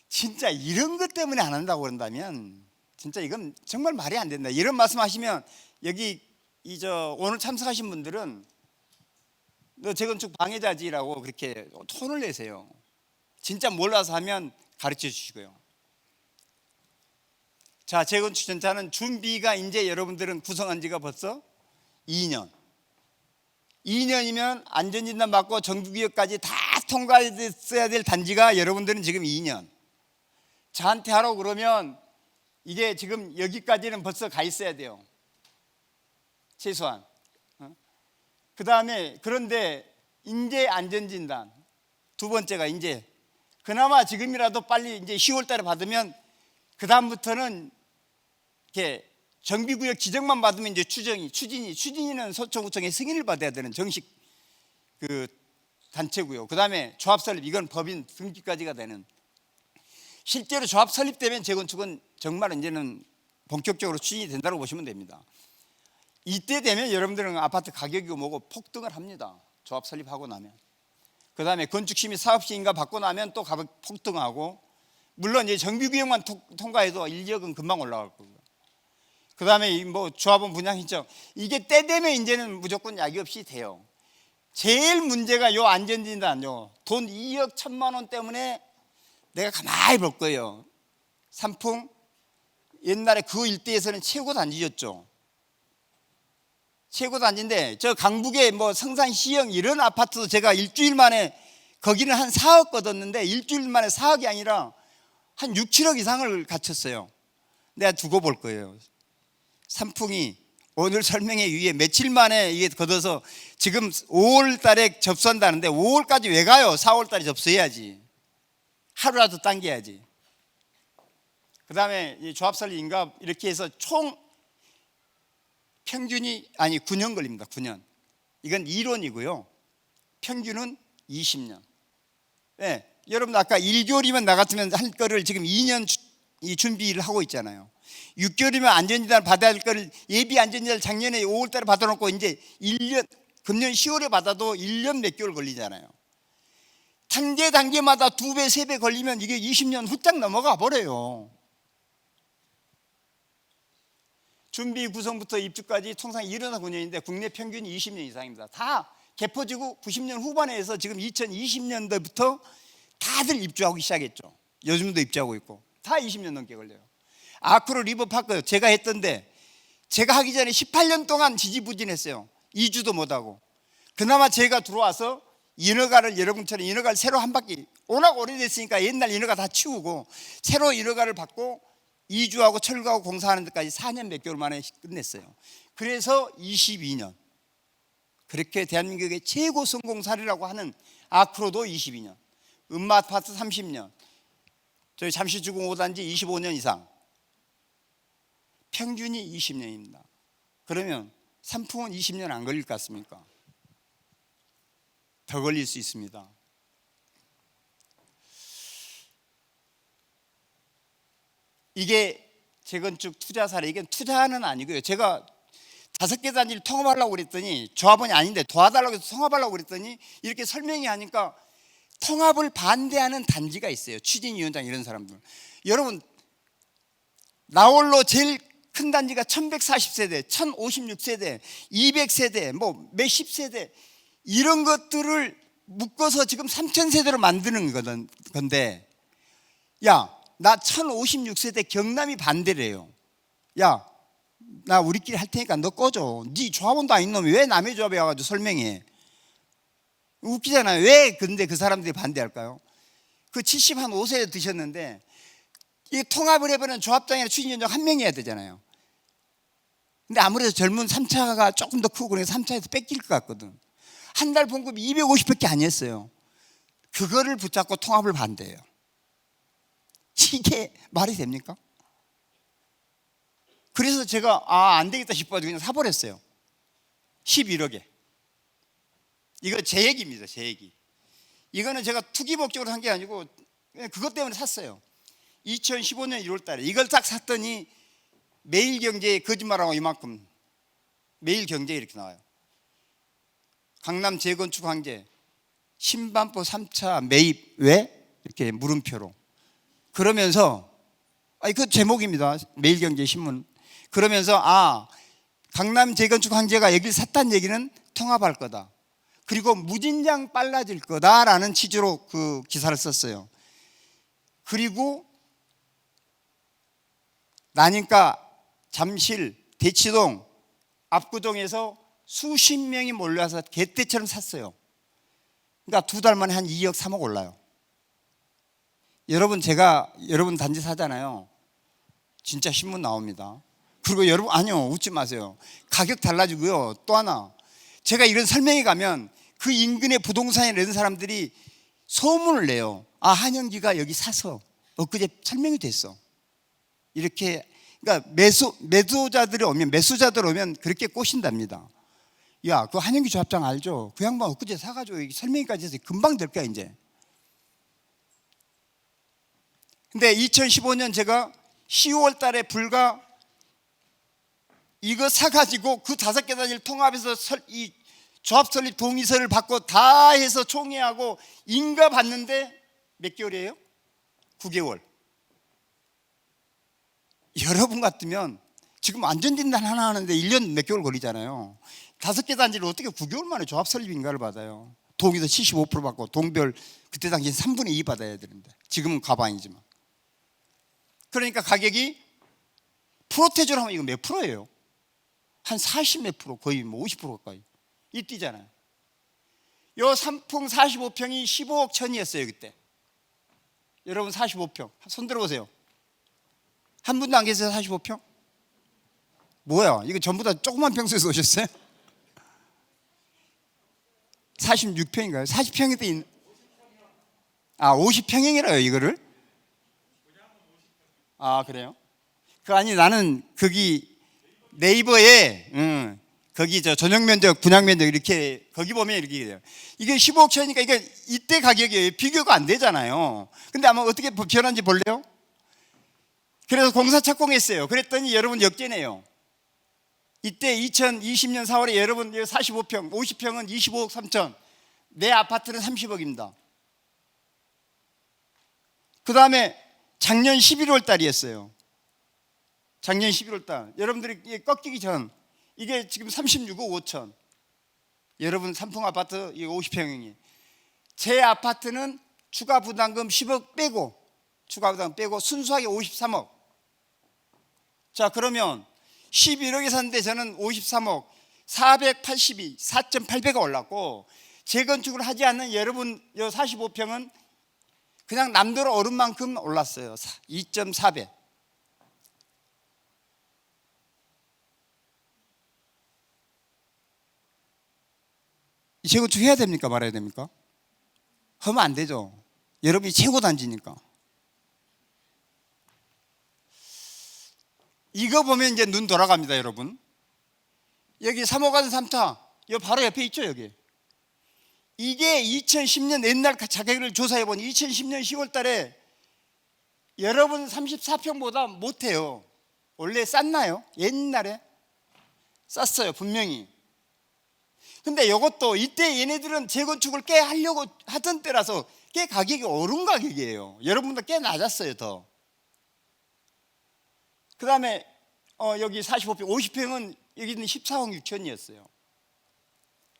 진짜 이런 것 때문에 안 한다고 그런다면 진짜 이건 정말 말이 안 된다. 이런 말씀하시면 여기 오늘 참석하신 분들은 너 재건축 방해자지라고 그렇게 톤을 내세요. 진짜 몰라서 하면 가르쳐 주시고요. 자, 재건축 전차는 준비가 이제 여러분들은 구성한 지가 벌써 2년. 2년이면 안전진단 받고 정규기업까지 다 통과했어야 될 단지가 여러분들은 지금 2년. 저한테 하라고 그러면 이게 지금 여기까지는 벌써 가 있어야 돼요. 최소한. 그 다음에 그런데 인재 안전진단 두 번째가 이제 그나마 지금이라도 빨리 이제 10월 달에 받으면 그 다음부터는 이렇게 정비구역 지정만 받으면 이제 추진이는 서초구청의 승인을 받아야 되는 정식 그 단체고요. 그 다음에 조합 설립, 이건 법인 등기까지가 되는. 실제로 조합 설립되면 재건축은 정말 이제는 본격적으로 추진이 된다고 보시면 됩니다. 이때 되면 여러분들은 아파트 가격이고 뭐고 폭등을 합니다. 조합 설립하고 나면. 그 다음에 건축심의 사업시인가 받고 나면 또 가격 폭등하고, 물론 이제 정비구역만 통과해도 1억은 금방 올라갈 거고요. 그 다음에 뭐 조합원 분양 신청, 이게 때 되면 이제는 무조건 약이 없이 돼요. 제일 문제가 요 안전진단, 돈 2억 1천만 원 때문에 내가 가만히 볼 거예요. 삼풍 옛날에 그 일대에서는 최고 단지였죠. 최고 단지인데 저 강북에 뭐 성산시형 이런 아파트도 제가 일주일 만에, 거기는 한 4억 걷었는데 일주일 만에 4억이 아니라 한 6, 7억 이상을 갖췄어요. 내가 두고 볼 거예요. 삼풍이 오늘 설명회 위에 며칠 만에 이게 걷어서 지금 5월 달에 접수한다는데 5월까지 왜 가요? 4월 달에 접수해야지. 하루라도 당겨야지. 그 다음에 조합 설립 인가 이렇게 해서 총 평균이 9년 걸립니다. 9년. 이건 이론이고요. 평균은 20년. 네, 여러분 아까 1개월이면 나 같으면 할 거를 지금 2년 준비를 하고 있잖아요. 6개월이면 안전진단을 받아야 할 거를 예비 안전진단을 작년에 5월 달에 받아놓고 이제 1년, 금년 10월에 받아도 1년 몇 개월 걸리잖아요. 단계마다 2배, 3배 걸리면 이게 20년 훌쩍 넘어가 버려요. 준비 구성부터 입주까지 통상 79년인데 국내 평균이 20년 이상입니다. 다 개포지구 90년 후반에 해서 지금 2020년도부터 다들 입주하기 시작했죠. 요즘도 입주하고 있고 다 20년 넘게 걸려요. 아크로 리버파크 제가 했던데 제가 하기 전에 18년 동안 지지부진했어요. 이주도 못하고. 그나마 제가 들어와서 인허가를 여러분처럼 인허가를 새로 한 바퀴 워낙 오래됐으니까 옛날 인허가 다 치우고 새로 인허가를 받고 이주하고 철거하고 공사하는 데까지 4년 몇 개월 만에 끝냈어요. 그래서 22년 그렇게 대한민국의 최고 성공 사례라고 하는 아크로도 22년, 음마아파트 30년, 저희 잠실주공 5단지 25년 이상, 평균이 20년입니다. 그러면 삼풍은 20년 안 걸릴 것 같습니까? 더 걸릴 수 있습니다. 이게 재건축 투자 사례, 이게 투자는 아니고요. 제가 5개 단지를 통합하려고 그랬더니 조합원이 아닌데 도와달라고 해서 통합하려고 그랬더니 이렇게 설명이 하니까 통합을 반대하는 단지가 있어요. 추진위원장 이런 사람들. 여러분 나홀로 제일 큰 단지가 1140세대, 1056세대, 200세대, 뭐 몇십 세대 이런 것들을 묶어서 지금 3000세대로 만드는 건데 야, 나 1056세대 경남이 반대래요. 야, 나 우리끼리 할 테니까 너 꺼줘. 네 조합원도 아닌 놈이 왜 남의 조합에 와가지고 설명해. 웃기잖아요. 왜 근데 그 사람들이 반대할까요? 그 75세 드셨는데 이 통합을 해보는 조합장이나 추진위원장 한 명이어야 되잖아요. 근데 아무래도 젊은 3차가 조금 더 크고 그러니까 3차에서 뺏길 것 같거든. 한 달 봉급이 250밖에 아니었어요. 그거를 붙잡고 통합을 반대해요. 이게 말이 됩니까? 그래서 제가 안 되겠다 싶어가지고 그냥 사버렸어요. 11억에. 이거 제 얘기입니다. 제 얘기. 이거는 제가 투기 목적으로 한 게 아니고 그냥 그것 때문에 샀어요. 2015년 1월 달에 이걸 딱 샀더니 매일경제에 거짓말하고 이만큼 매일경제에 이렇게 나와요. 강남 재건축 황제 신반포 3차 매입 왜? 이렇게 물음표로. 그러면서 그 제목입니다. 매일경제 신문. 그러면서 강남 재건축 황제가 여기를 샀다는 얘기는 통합할 거다. 그리고 무진장 빨라질 거다라는 취지로 그 기사를 썼어요. 그리고 나니까 잠실, 대치동, 압구동에서 수십 명이 몰려와서 개떼처럼 샀어요. 그러니까 2달 만에 한 2억, 3억 올라요. 여러분 제가 여러분 단지 사잖아요. 진짜 신문 나옵니다. 그리고 여러분 아니요 웃지 마세요. 가격 달라지고요. 또 하나 제가 이런 설명에 가면 그 인근의 부동산에 이런 사람들이 소문을 내요. 한영기가 여기 사서 엊그제 설명이 됐어. 이렇게 그러니까 매수자들 오면 그렇게 꼬신답니다. 야, 그 한영기 조합장 알죠? 그 양반 엊그제 사가지고 설명까지 해서 금방 될 거야 이제. 근데 2015년 제가 10월 달에 불과 이거 사가지고 그 5개 단지를 통합해서 이 조합 설립 동의서를 받고 다 해서 총회하고 인가 받는데 몇 개월이에요? 9개월. 여러분 같으면 지금 안전진단 하나 하는데 1년 몇 개월 걸리잖아요. 5개 단지를 어떻게 9개월 만에 조합 설립 인가를 받아요? 동의서 75% 받고 동별 그때 당시에 3분의 2 받아야 되는데 지금은 가방이지만. 그러니까 가격이 프로테주로 하면 이거 몇 프로예요? 한 40 몇 프로, 거의 뭐 50% 가까이 이 뛰잖아요. 요 삼풍 45평이 15억 천이었어요 그때. 여러분 45평 손 들어보세요. 한 분도 안 계세요? 45평? 뭐야 이거 전부 다 조그만 평수에서 오셨어요? 46평인가요? 40평이 50평이라요 이거를? 그래요? 아니 나는 거기 네이버에 거기 전용 면적, 분양 면적 이렇게 거기 보면 이렇게 돼요. 이게 15억 천이니까 이게 이때 가격이에요. 비교가 안 되잖아요. 근데 아마 어떻게 변한지 볼래요? 그래서 공사 착공했어요. 그랬더니 여러분 역전해요. 이때 2020년 4월에 여러분 45평, 50평은 25억 3천, 내 아파트는 30억입니다. 그 다음에 작년 11월 달이었어요. 작년 11월 달. 여러분들이 꺾이기 전 이게 지금 36억 5천. 여러분 삼풍 아파트 50평이. 제 아파트는 추가 부담금 10억 빼고, 추가 부담금 빼고 순수하게 53억. 자, 그러면 11억에 샀는데 저는 53억, 482, 4.8배가 올랐고, 재건축을 하지 않는 여러분 요 45평은 그냥 남도로 오른 만큼 올랐어요. 2.4배. 이 재건축 해야 됩니까? 말아야 됩니까? 하면 안 되죠. 여러분이 최고 단지니까. 이거 보면 이제 눈 돌아갑니다, 여러분. 여기 3호가든 3타, 요 바로 옆에 있죠, 여기. 이게 2010년 옛날 자격을 조사해 보니 2010년 10월 달에 여러분 34평보다 못해요. 원래 쌌나요? 옛날에 쌌어요, 분명히. 근데 이것도 이때 얘네들은 재건축을 꽤 하려고 하던 때라서 꽤 가격이 오른 가격이에요. 여러분보다 꽤 낮았어요, 더. 그 다음에 여기 45평, 50평은 여기는 14억 6천이었어요.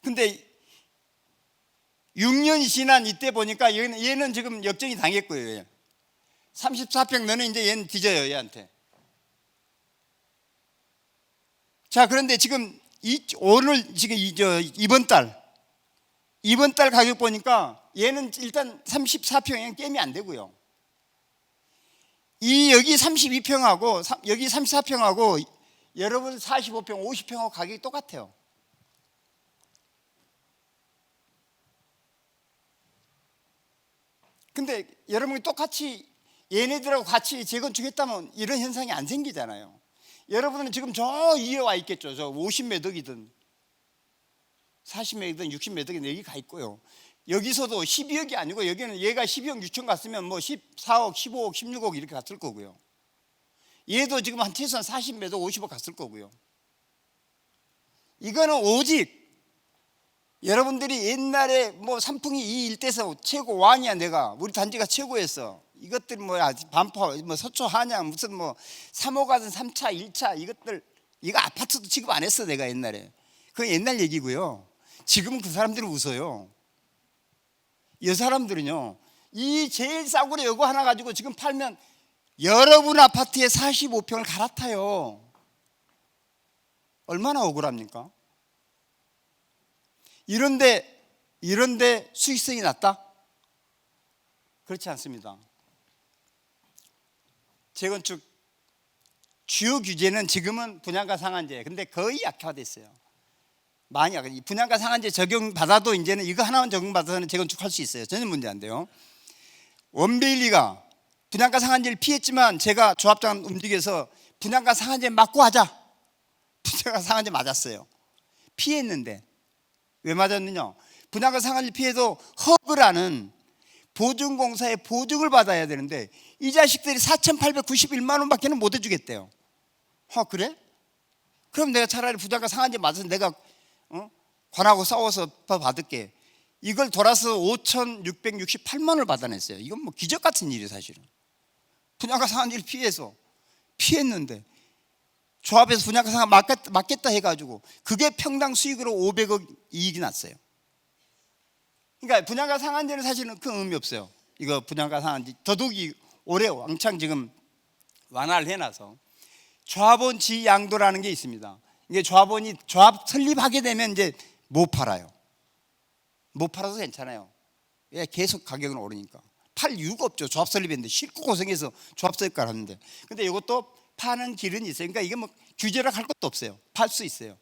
근데 6년이 지난 이때 보니까 얘는 지금 역전이 당했고요. 얘. 34평 너는 이제 얘는 뒤져요, 얘한테. 자, 그런데 지금 오늘 지금 이번 달 가격 보니까 얘는 일단 34평은 게임이 안 되고요. 여기 32평하고 여기 34평하고 여러분 45평, 50평하고 가격이 똑같아요. 근데 여러분이 똑같이 얘네들하고 같이 재건축했다면 이런 현상이 안 생기잖아요. 여러분은 지금 저 위에 와 있겠죠. 저 50매덕이든 40매덕이든 60매덕이든 여기 가 있고요. 여기서도 12억이 아니고 여기는 얘가 12억 6천 갔으면 뭐 14억, 15억, 16억 이렇게 갔을 거고요. 얘도 지금 한 최소한 40매덕, 50억 갔을 거고요. 이거는 오직 여러분들이 옛날에 뭐 삼풍이 이 일대에서 최고 왕이야, 내가 우리 단지가 최고였어. 이것들 뭐야, 반포, 뭐 서초, 한양, 무슨 뭐 3호가든 3차, 1차 이것들, 이거 아파트도 취급 안 했어, 내가 옛날에. 그건 옛날 얘기고요. 지금은 그 사람들은 웃어요. 이 사람들은요, 이 제일 싸구려 요거 하나 가지고 지금 팔면 여러분 아파트에 45평을 갈아타요. 얼마나 억울합니까? 이런데 수익성이 낮다? 그렇지 않습니다. 재건축 주요 규제는 지금은 분양가 상한제, 근데 거의 약화됐어요. 많이 약화. 분양가 상한제 적용받아도 이제는 이거 하나만 적용받아서는 재건축할 수 있어요. 전혀 문제 안 돼요. 원베일리가 분양가 상한제를 피했지만 제가 조합장 움직여서 분양가 상한제 맞고 하자. 분양가 상한제 맞았어요. 피했는데 왜 맞았느냐? 분양가 상한제 피해도 허그라는 보증공사의 보증을 받아야 되는데 이 자식들이 4,891만 원밖에 못 해주겠대요. 그래? 그럼 내가 차라리 분양가 상한제 맞아서 내가 관하고 싸워서 받을게. 이걸 돌아서 5,668만 원을 받아냈어요. 이건 뭐 기적 같은 일이에요, 사실은. 분양가 상한제를 피했는데 조합에서 분양가 상한 맞겠다 해가지고 그게 평당 수익으로 500억 이익이 났어요. 그러니까 분양가 상한제는 사실은 큰 의미 없어요. 이거 분양가 상한제 더더욱이 올해 왕창 지금 완화를 해놔서 조합원 지양도라는 게 있습니다. 이게 조합 설립하게 되면 이제 못 팔아요. 못 팔아도 괜찮아요. 왜? 계속 가격은 오르니까. 팔 이유가 없죠. 조합 설립했는데 싫고 고생해서 조합 설립을 하는데. 근데 이것도 파는 길은 있어요. 그러니까 이게 뭐 규제를 할 것도 없어요. 팔 수 있어요.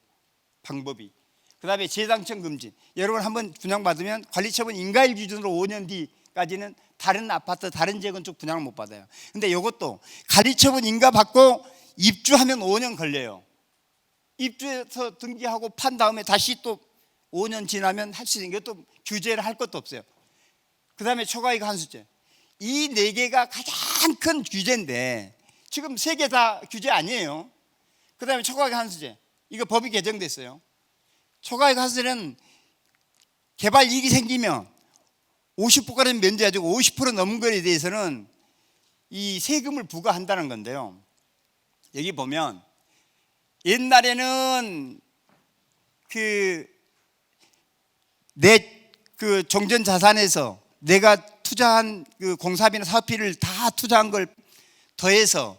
방법이. 그 다음에 재당첨 금지. 여러분 한번 분양받으면 관리처분 인가일 기준으로 5년 뒤까지는 다른 아파트, 다른 재건축 분양을 못 받아요. 근데 이것도 관리처분 인가 받고 입주하면 5년 걸려요. 입주해서 등기하고 판 다음에 다시 또 5년 지나면 할 수 있는 게 또 규제를 할 것도 없어요. 그 다음에 초과이익 환수제. 이 네 개가 가장 큰 규제인데 지금 세 개 다 규제 아니에요. 그 다음에 초과이익 환수제. 이거 법이 개정됐어요. 초과이익 환수제는 개발 이익이 생기면 50%까지는 면제해주고 50% 넘은 거에 대해서는 이 세금을 부과한다는 건데요. 여기 보면 옛날에는 내 종전 자산에서 내가 투자한 그 공사비나 사업비를 다 투자한 걸 더해서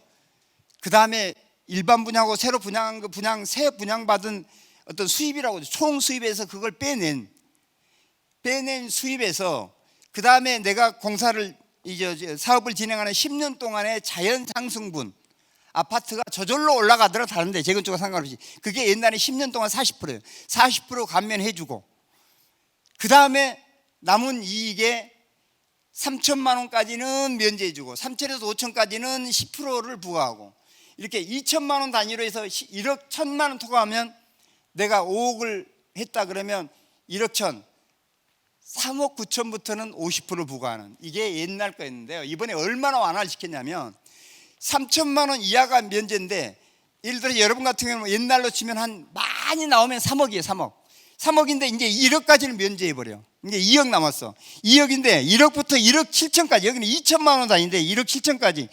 그 다음에 일반 분양하고 새로 분양한 거 새 분양받은 어떤 수입이라고 하죠. 총 수입에서 그걸 빼낸 수입에서 그 다음에 내가 공사를 이제 사업을 진행하는 10년 동안의 자연 상승분 아파트가 저절로 올라가더라 다른데 재건축과 상관없이 그게 옛날에 10년 동안 40%예요. 40% 감면해주고 그 다음에 남은 이익에 3천만 원까지는 면제해주고 3천에서 5천까지는 10%를 부과하고 이렇게 2천만 원 단위로 해서 1억 1천만 원 통과하면 내가 5억을 했다 그러면 1억 1천 3억 9천부터는 50% 부과하는 이게 옛날 거였는데요. 이번에 얼마나 완화를 시켰냐면 3천만 원 이하가 면제인데 예를 들어 여러분 같은 경우는 옛날로 치면 한 많이 나오면 3억이에요. 3억인데 이제 1억까지는 면제해버려. 이제 2억 남았어. 2억인데 1억부터 1억 7천까지 여기는 2천만 원 단위인데 1억 7천까지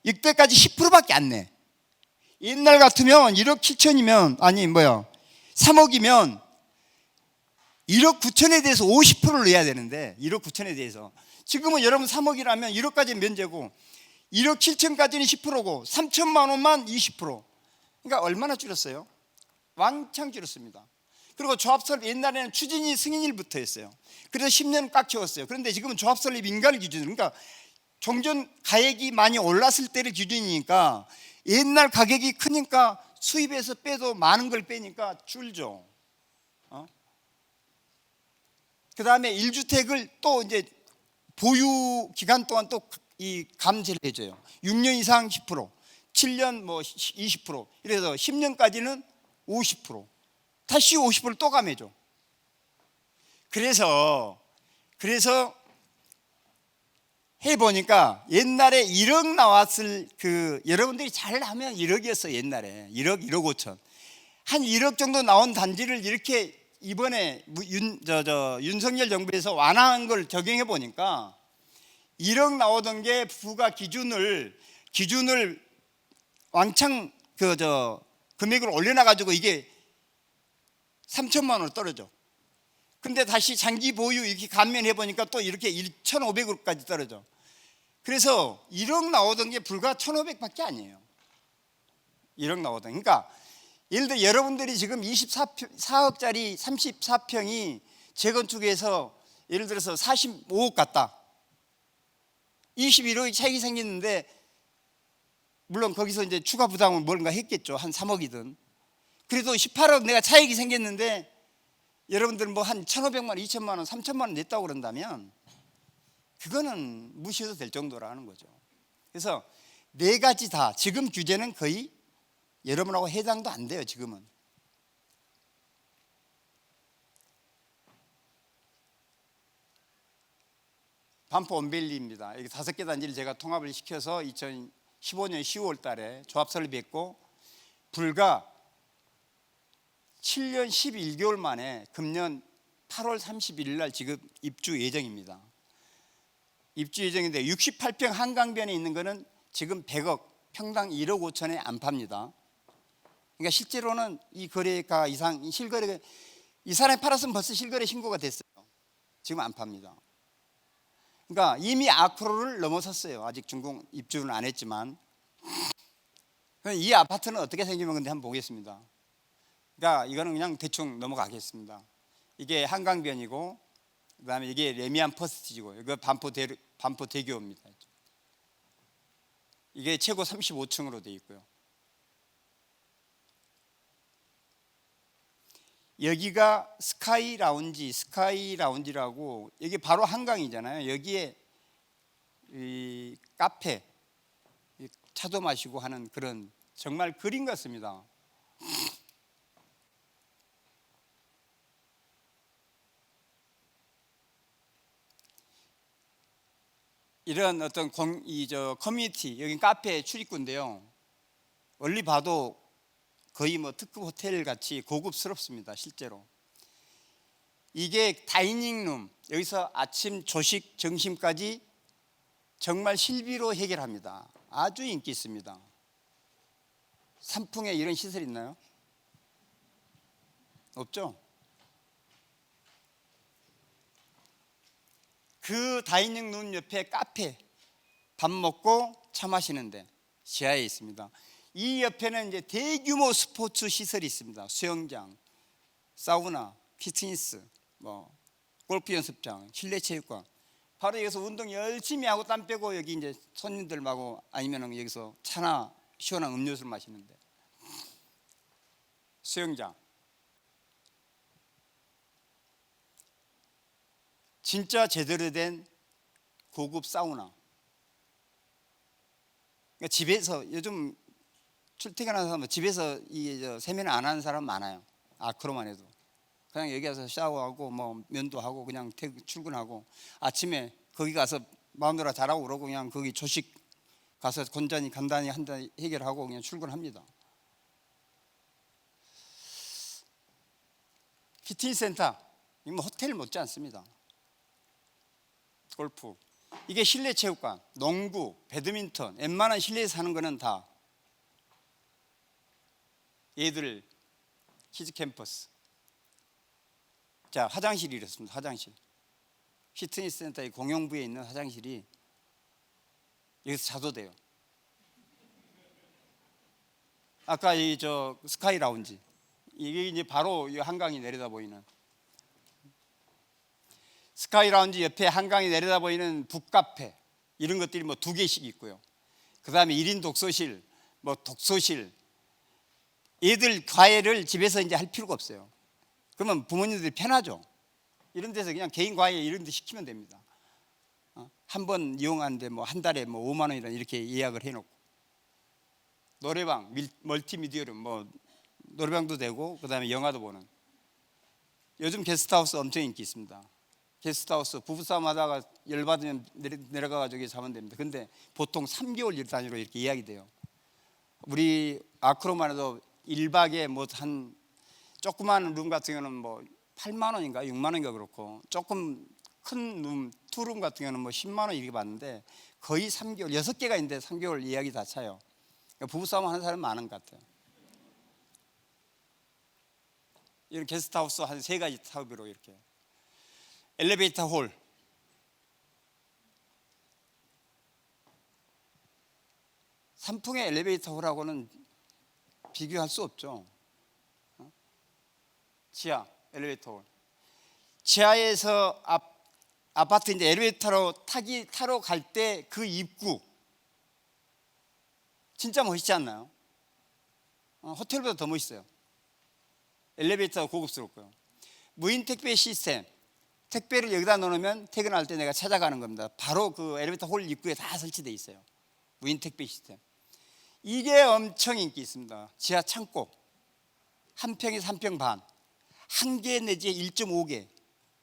이때까지 10%밖에 안 내. 옛날 같으면 1억 7천이면 3억이면 1억 9천에 대해서 50%를 내야 되는데 1억 9천에 대해서 지금은 여러분 3억이라면 1억까지 면제고 1억 7천까지는 10%고 3천만 원만 20%. 그러니까 얼마나 줄였어요? 왕창 줄였습니다. 그리고 조합설립 옛날에는 추진일 승인일부터 했어요. 그래서 10년 꽉 채웠어요. 그런데 지금은 조합설립 인가를 기준으로 그러니까 종전 가액이 많이 올랐을 때를 기준이니까 옛날 가격이 크니까 수입에서 빼도 많은 걸 빼니까 줄죠. 그 다음에 1주택을 또 이제 보유 기간 동안 또 이 감세를 해줘요. 6년 이상 10%, 7년 뭐 20%, 이래서 10년까지는 50%, 다시 50%를 또 감해줘. 그래서 해보니까 옛날에 1억 나왔을 여러분들이 잘하면 1억이었어요. 옛날에 1억 5천 한 1억 정도 나온 단지를 이렇게 이번에 윤석열 정부에서 완화한 걸 적용해 보니까 1억 나오던 게 부가 기준을 왕창 금액을 올려놔 가지고 이게 3천만 원으로 떨어져. 근데 다시 장기 보유 이렇게 감면해 보니까 또 이렇게 1,500으로까지 떨어져. 그래서 1억 나오던 게 불과 1,500밖에 아니에요. 1억 나오던. 그러니까 예를 들어 여러분들이 지금 24억짜리 34평이 재건축에서 예를 들어서 45억 같다. 21억이 차익이 생겼는데 물론 거기서 이제 추가 부담은 뭔가 했겠죠. 한 3억이든. 그래도 18억 내가 차익이 생겼는데 여러분들 뭐 한 1,500만 원, 2천만 원, 3천만 원 냈다고 그런다면 그거는 무시해도 될 정도라는 거죠. 그래서 네 가지 다 지금 규제는 거의 여러분하고 해당도 안 돼요. 지금은. 반포 온밸리입니다. 여기 5개 단지를 제가 통합을 시켜서 2015년 10월 달에 조합 설립했고 불과 7년 11개월 만에 금년 8월 31일 날 지금 입주 예정입니다. 입주 예정인데 68평 한강변에 있는 거는 지금 100억, 평당 1억 5천에 안 팝니다. 그러니까 실제로는 이 거래가 이상 실거래 이 사람이 팔았으면 벌써 실거래 신고가 됐어요. 지금 안 팝니다. 그러니까 이미 아크로를 넘어섰어요. 아직 준공 입주는 안 했지만 이 아파트는 어떻게 생기면 근데 한번 보겠습니다. 그러니까 이거는 그냥 대충 넘어가겠습니다. 이게 한강변이고 그다음에 이게 레미안 퍼스트지고 이거 반포대교입니다. 이게 최고 35층으로 되어 있고요. 여기가 스카이 라운지라고 여기 바로 한강이잖아요. 여기에 이 카페 차도 마시고 하는 그런 정말 그림 같습니다. 이런 어떤 커뮤니티 여기 카페 출입구인데요. 멀리 봐도 거의 뭐 특급 호텔 같이 고급스럽습니다. 실제로 이게 다이닝룸 여기서 아침 조식 점심까지 정말 실비로 해결합니다. 아주 인기 있습니다. 삼풍에 이런 시설 있나요? 없죠? 그 다이닝 룸 옆에 카페, 밥 먹고 차 마시는데 지하에 있습니다. 이 옆에는 이제 대규모 스포츠 시설이 있습니다. 수영장, 사우나, 피트니스, 뭐 골프 연습장, 실내 체육관. 바로 여기서 운동 열심히 하고 땀 빼고 여기 이제 손님들하고 아니면 여기서 차나 시원한 음료수를 마시는데, 수영장, 진짜 제대로 된 고급 사우나. 그러니까 집에서 요즘 출퇴근하는 사람 집에서 이 세면을 안 하는 사람 많아요. 아크로만 해도 그냥 여기 가서 샤워하고 뭐 면도 하고 그냥 출근하고 아침에 거기 가서 마음대로 자라고 그러고 그냥 거기 조식 가서 간단히 한잔 해결하고 그냥 출근합니다. 피트니스 센터, 이거 뭐 호텔 못지 않습니다. 골프, 이게 실내 체육관, 농구, 배드민턴, 웬만한 실내에서 하는 거는 다 얘들 키즈 캠퍼스. 자, 화장실이 이렇습니다. 화장실, 피트니스 센터의 공용부에 있는 화장실이 여기서 자도 돼요. 아까 이 스카이 라운지, 이게 이제 바로 이 한강이 내려다 보이는, 스카이 라운지 옆에 한강이 내려다 보이는 북카페, 이런 것들이 뭐 2개씩 있고요. 그 다음에 1인 독서실, 뭐 독서실. 얘들 과외를 집에서 이제 할 필요가 없어요. 그러면 부모님들이 편하죠. 이런 데서 그냥 개인 과외 이런 데 시키면 됩니다. 한 번 이용하는데 뭐 한 달에 뭐 5만 원이라 이렇게 예약을 해놓고, 노래방, 멀티미디어룸, 뭐 노래방도 되고 그 다음에 영화도 보는. 요즘 게스트하우스 엄청 인기 있습니다. 게스트하우스 부부싸움 하다가 열받으면 내려가가지고 자면 됩니다. 근데 보통 3개월 단위로 이렇게 예약이 돼요. 우리 아크로만 해도 1박에 뭐 한 조그마한 룸 같은 경우는 뭐 8만 원인가 6만 원인가 그렇고, 조금 큰 룸, 투룸 같은 경우는 뭐 10만 원 이렇게 받는데 거의 3개월, 6개가 있는데 3개월 예약이 다 차요. 그러니까 부부싸움 하는 사람 많은 것 같아요. 이런 게스트하우스 한 3가지 타입으로 이렇게. 엘리베이터 홀, 삼풍의 엘리베이터 홀하고는 비교할 수 없죠. 지하 엘리베이터 홀, 지하에서 아파트 이제 엘리베이터로 타러 갈 때 그 입구 진짜 멋있지 않나요? 호텔보다 더 멋있어요. 엘리베이터가 고급스럽고요. 무인 택배 시스템, 택배를 여기다 넣으면 퇴근할 때 내가 찾아가는 겁니다. 바로 그 엘리베이터 홀 입구에 다 설치되어 있어요. 무인 택배 시스템. 이게 엄청 인기 있습니다. 지하 창고, 한 평에 3평 반, 1개 내지 1.5개.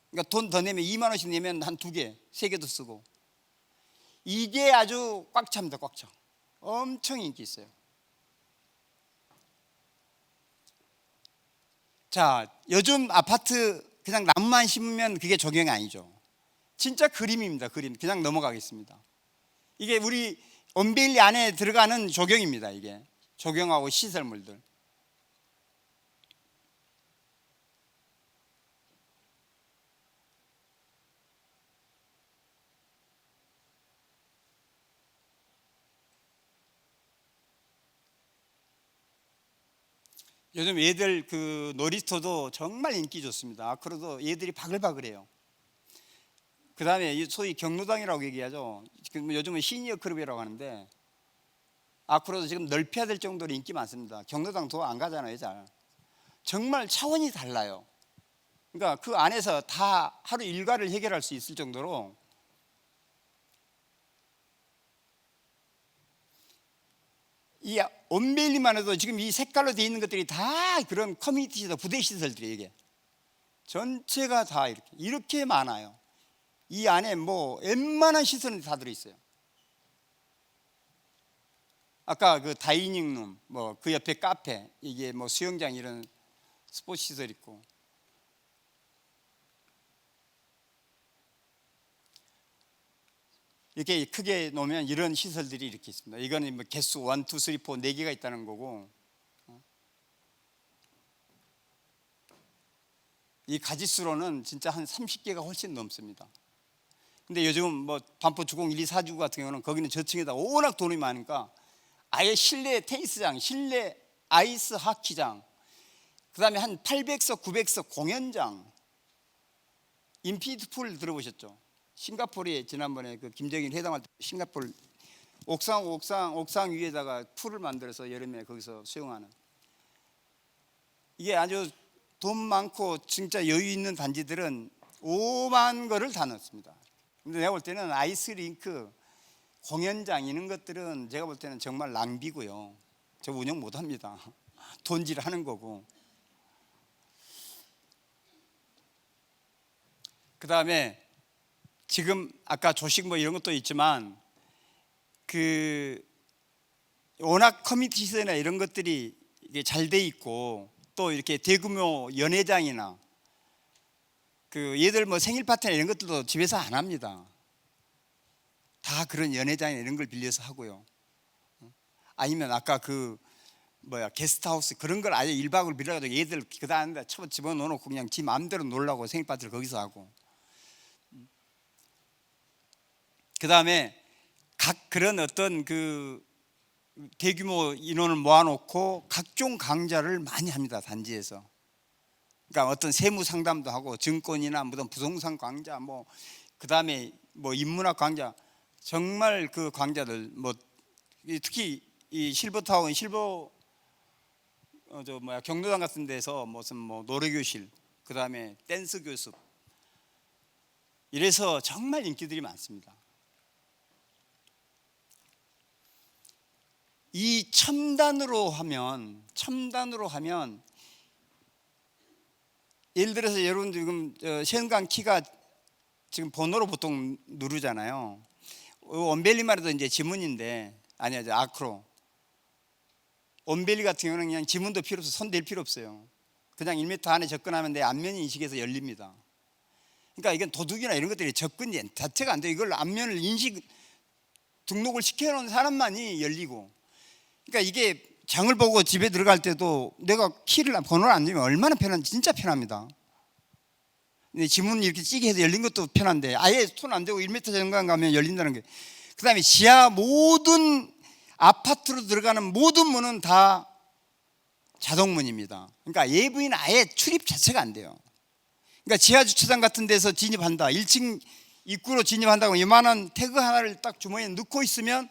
그러니까 돈 더 내면 2만 원씩 내면 한 2개, 3개도 쓰고. 이게 아주 꽉 찹니다. 꽉 차. 엄청 인기 있어요. 자, 요즘 아파트 그냥 나무만 심으면 그게 조경이 아니죠. 진짜 그림입니다. 그림. 그냥 넘어가겠습니다. 이게 우리 온베일리 안에 들어가는 조경입니다. 이게 조경하고 시설물들. 요즘 얘들 그 놀이터도 정말 인기 좋습니다. 아크로도 얘들이 바글바글해요. 그 다음에 소위 경로당이라고 얘기하죠. 요즘은 시니어 클럽이라고 하는데, 아크로도 지금 넓혀야 될 정도로 인기 많습니다. 경로당 도 안 가잖아요, 잘. 정말 차원이 달라요. 그러니까 그 안에서 다 하루 일과를 해결할 수 있을 정도로. 이 온베일리만 해도 지금 이 색깔로 되어 있는 것들이 다 그런 커뮤니티 시설, 부대 시설들이 이게 전체가 다 이렇게 많아요. 이 안에 뭐 웬만한 시설은 다 들어있어요. 아까 그 다이닝룸, 뭐 그 옆에 카페, 이게 뭐 수영장, 이런 스포츠 시설 있고. 이렇게 크게 놓으면 이런 시설들이 이렇게 있습니다. 이거는 뭐 개수 1, 2, 3, 4, 4개가 있다는 거고, 이 가지수로는 진짜 한 30개가 훨씬 넘습니다. 근데 요즘은 뭐 반포 주공 1, 2, 4주 같은 경우는 거기는 저층에다 워낙 돈이 많으니까 아예 실내 테니스장, 실내 아이스 하키장, 그다음에 한 800석, 900석 공연장, 인피니트 풀 들어보셨죠? 싱가포르에 지난번에 그 김정일 회담할 때 싱가포르 옥상 위에다가 풀을 만들어서 여름에 거기서 수영하는, 이게 아주 돈 많고 진짜 여유 있는 단지들은 오만 거를 다 넣습니다. 근데 내가 볼 때는 아이스링크, 공연장 이런 것들은 제가 볼 때는 정말 낭비고요. 저 운영 못 합니다. 돈질 하는 거고. 그 다음에 지금 아까 조식 뭐 이런 것도 있지만 그 워낙 커뮤니티 시설이나 이런 것들이 잘 돼 있고 또 이렇게 대규모 연회장이나 그 얘들 뭐 생일 파티나 이런 것들도 집에서 안 합니다. 다 그런 연회장이나 이런 걸 빌려서 하고요. 아니면 아까 그 게스트하우스 그런 걸 아예 1박을 빌려가지고 얘들 그다음에 집어넣어놓고 그냥 지 마음대로 놀라고 생일 파티를 거기서 하고. 그 다음에 각 그런 어떤 그 대규모 인원을 모아놓고 각종 강좌를 많이 합니다, 단지에서. 그러니까 어떤 세무 상담도 하고 증권이나 무슨 부동산 강좌, 뭐 그 다음에 뭐 인문학 강좌, 정말 그 강좌들 뭐 특히 이 실버타운 경로당 같은 데서 무슨 뭐 노래교실, 그 다음에 댄스 교습, 이래서 정말 인기들이 많습니다. 이 첨단으로 하면 예를 들어서 여러분 지금 시험관 키가 지금 번호로 보통 누르잖아요. 원벨리만 해도 이제 지문인데, 아니야, 아크로. 원벨리 같은 경우는 그냥 지문도 필요 없어, 손 댈 필요 없어요. 그냥 1m 안에 접근하면 내 안면이 인식해서 열립니다. 그러니까 이건 도둑이나 이런 것들이 접근 자체가 안 돼요. 이걸 안면을 등록을 시켜놓은 사람만이 열리고. 그러니까 이게 장을 보고 집에 들어갈 때도 내가 번호를 안 주면 얼마나 편한지, 진짜 편합니다. 근데 지문 이렇게 찌게 해서 열린 것도 편한데 아예 손 안 대고 1m 정도 가면 열린다는 게. 그 다음에 지하 모든 아파트로 들어가는 모든 문은 다 자동문입니다. 그러니까 예부인은 아예 출입 자체가 안 돼요. 그러니까 지하 주차장 같은 데서 진입한다, 1층 입구로 진입한다고 이만한 태그 하나를 딱 주머니에 넣고 있으면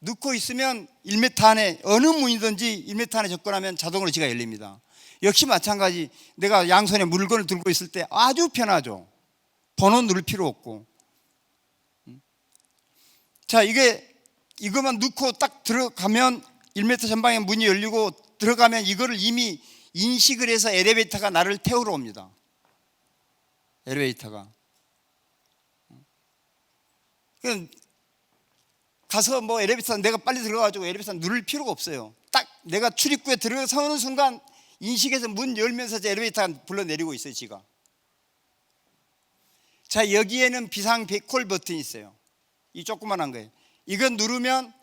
1m 안에 어느 문이든지 1m 안에 접근하면 자동으로 지가 열립니다. 역시 마찬가지, 내가 양손에 물건을 들고 있을 때 아주 편하죠. 번호 누를 필요 없고. 자, 이것만 넣고 딱 들어가면 1m 전방에 문이 열리고, 들어가면 이거를 이미 인식을 해서 엘리베이터가 나를 태우러 옵니다. 엘리베이터가. 가서 뭐 엘리베이터 내가 빨리 들어가가지고 엘리베이터 누를 필요가 없어요. 딱 내가 출입구에 들어서는 순간 인식해서 문 열면서 엘리베이터가 불러내리고 있어요, 지가. 자, 여기에는 비상 콜 버튼이 있어요. 이 조그만한 거예요. 이거 누르면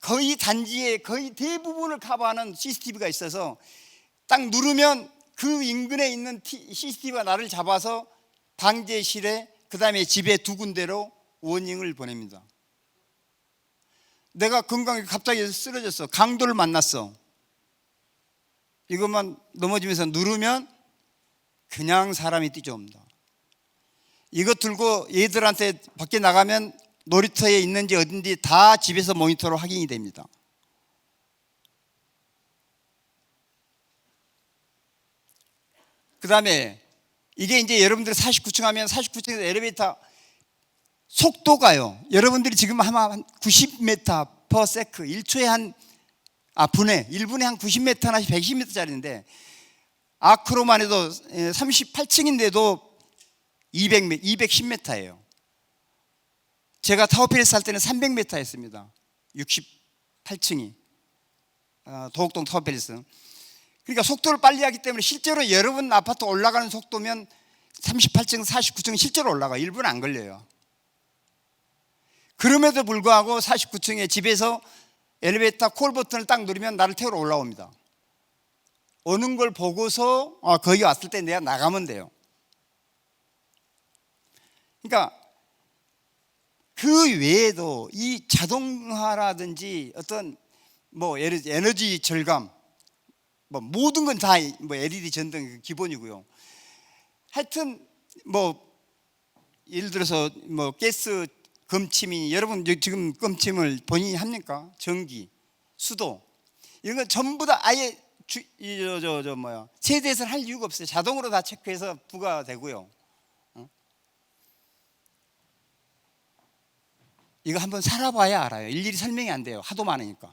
거의 단지의 거의 대부분을 커버하는 CCTV가 있어서 딱 누르면 그 인근에 있는 CCTV가 나를 잡아서 방제실에, 그 다음에 집에 두 군데로 워닝을 보냅니다. 내가 건강에 갑자기 쓰러졌어, 강도를 만났어, 이것만 넘어지면서 누르면 그냥 사람이 뛰쳐옵니다. 이거 들고 얘들한테 밖에 나가면 놀이터에 있는지 어딘지 다 집에서 모니터로 확인이 됩니다. 그 다음에 이게 이제 여러분들이 49층 하면 49층에서 엘리베이터 속도가요, 여러분들이 지금 아마 한 90m per second, 1초에 분에 1분에 한 90m나 110m짜리인데 아크로만 해도 38층인데도 210m예요. 제가 타워필에서 살 때는 300m였습니다. 68층이 도곡동 타워필에서. 그러니까 속도를 빨리 하기 때문에 실제로 여러분 아파트 올라가는 속도면 38층, 49층 실제로 올라가 1분 안 걸려요. 그럼에도 불구하고 49층에 집에서 엘리베이터 콜 버튼을 딱 누르면 나를 태우러 올라옵니다. 오는 걸 보고서 거기 왔을 때 내가 나가면 돼요. 그러니까 그 외에도 이 자동화라든지 어떤 뭐 예를 들어 에너지 절감, 뭐 모든 건 다 뭐 LED 전등 기본이고요. 하여튼 뭐 예를 들어서 뭐 가스 검침이, 여러분 지금 검침을 본인이 합니까? 전기, 수도 이런 건 전부 다 아예 세대에서 할 이유가 없어요. 자동으로 다 체크해서 부과되고요. 이거 한번 살아봐야 알아요. 일일이 설명이 안 돼요. 하도 많으니까.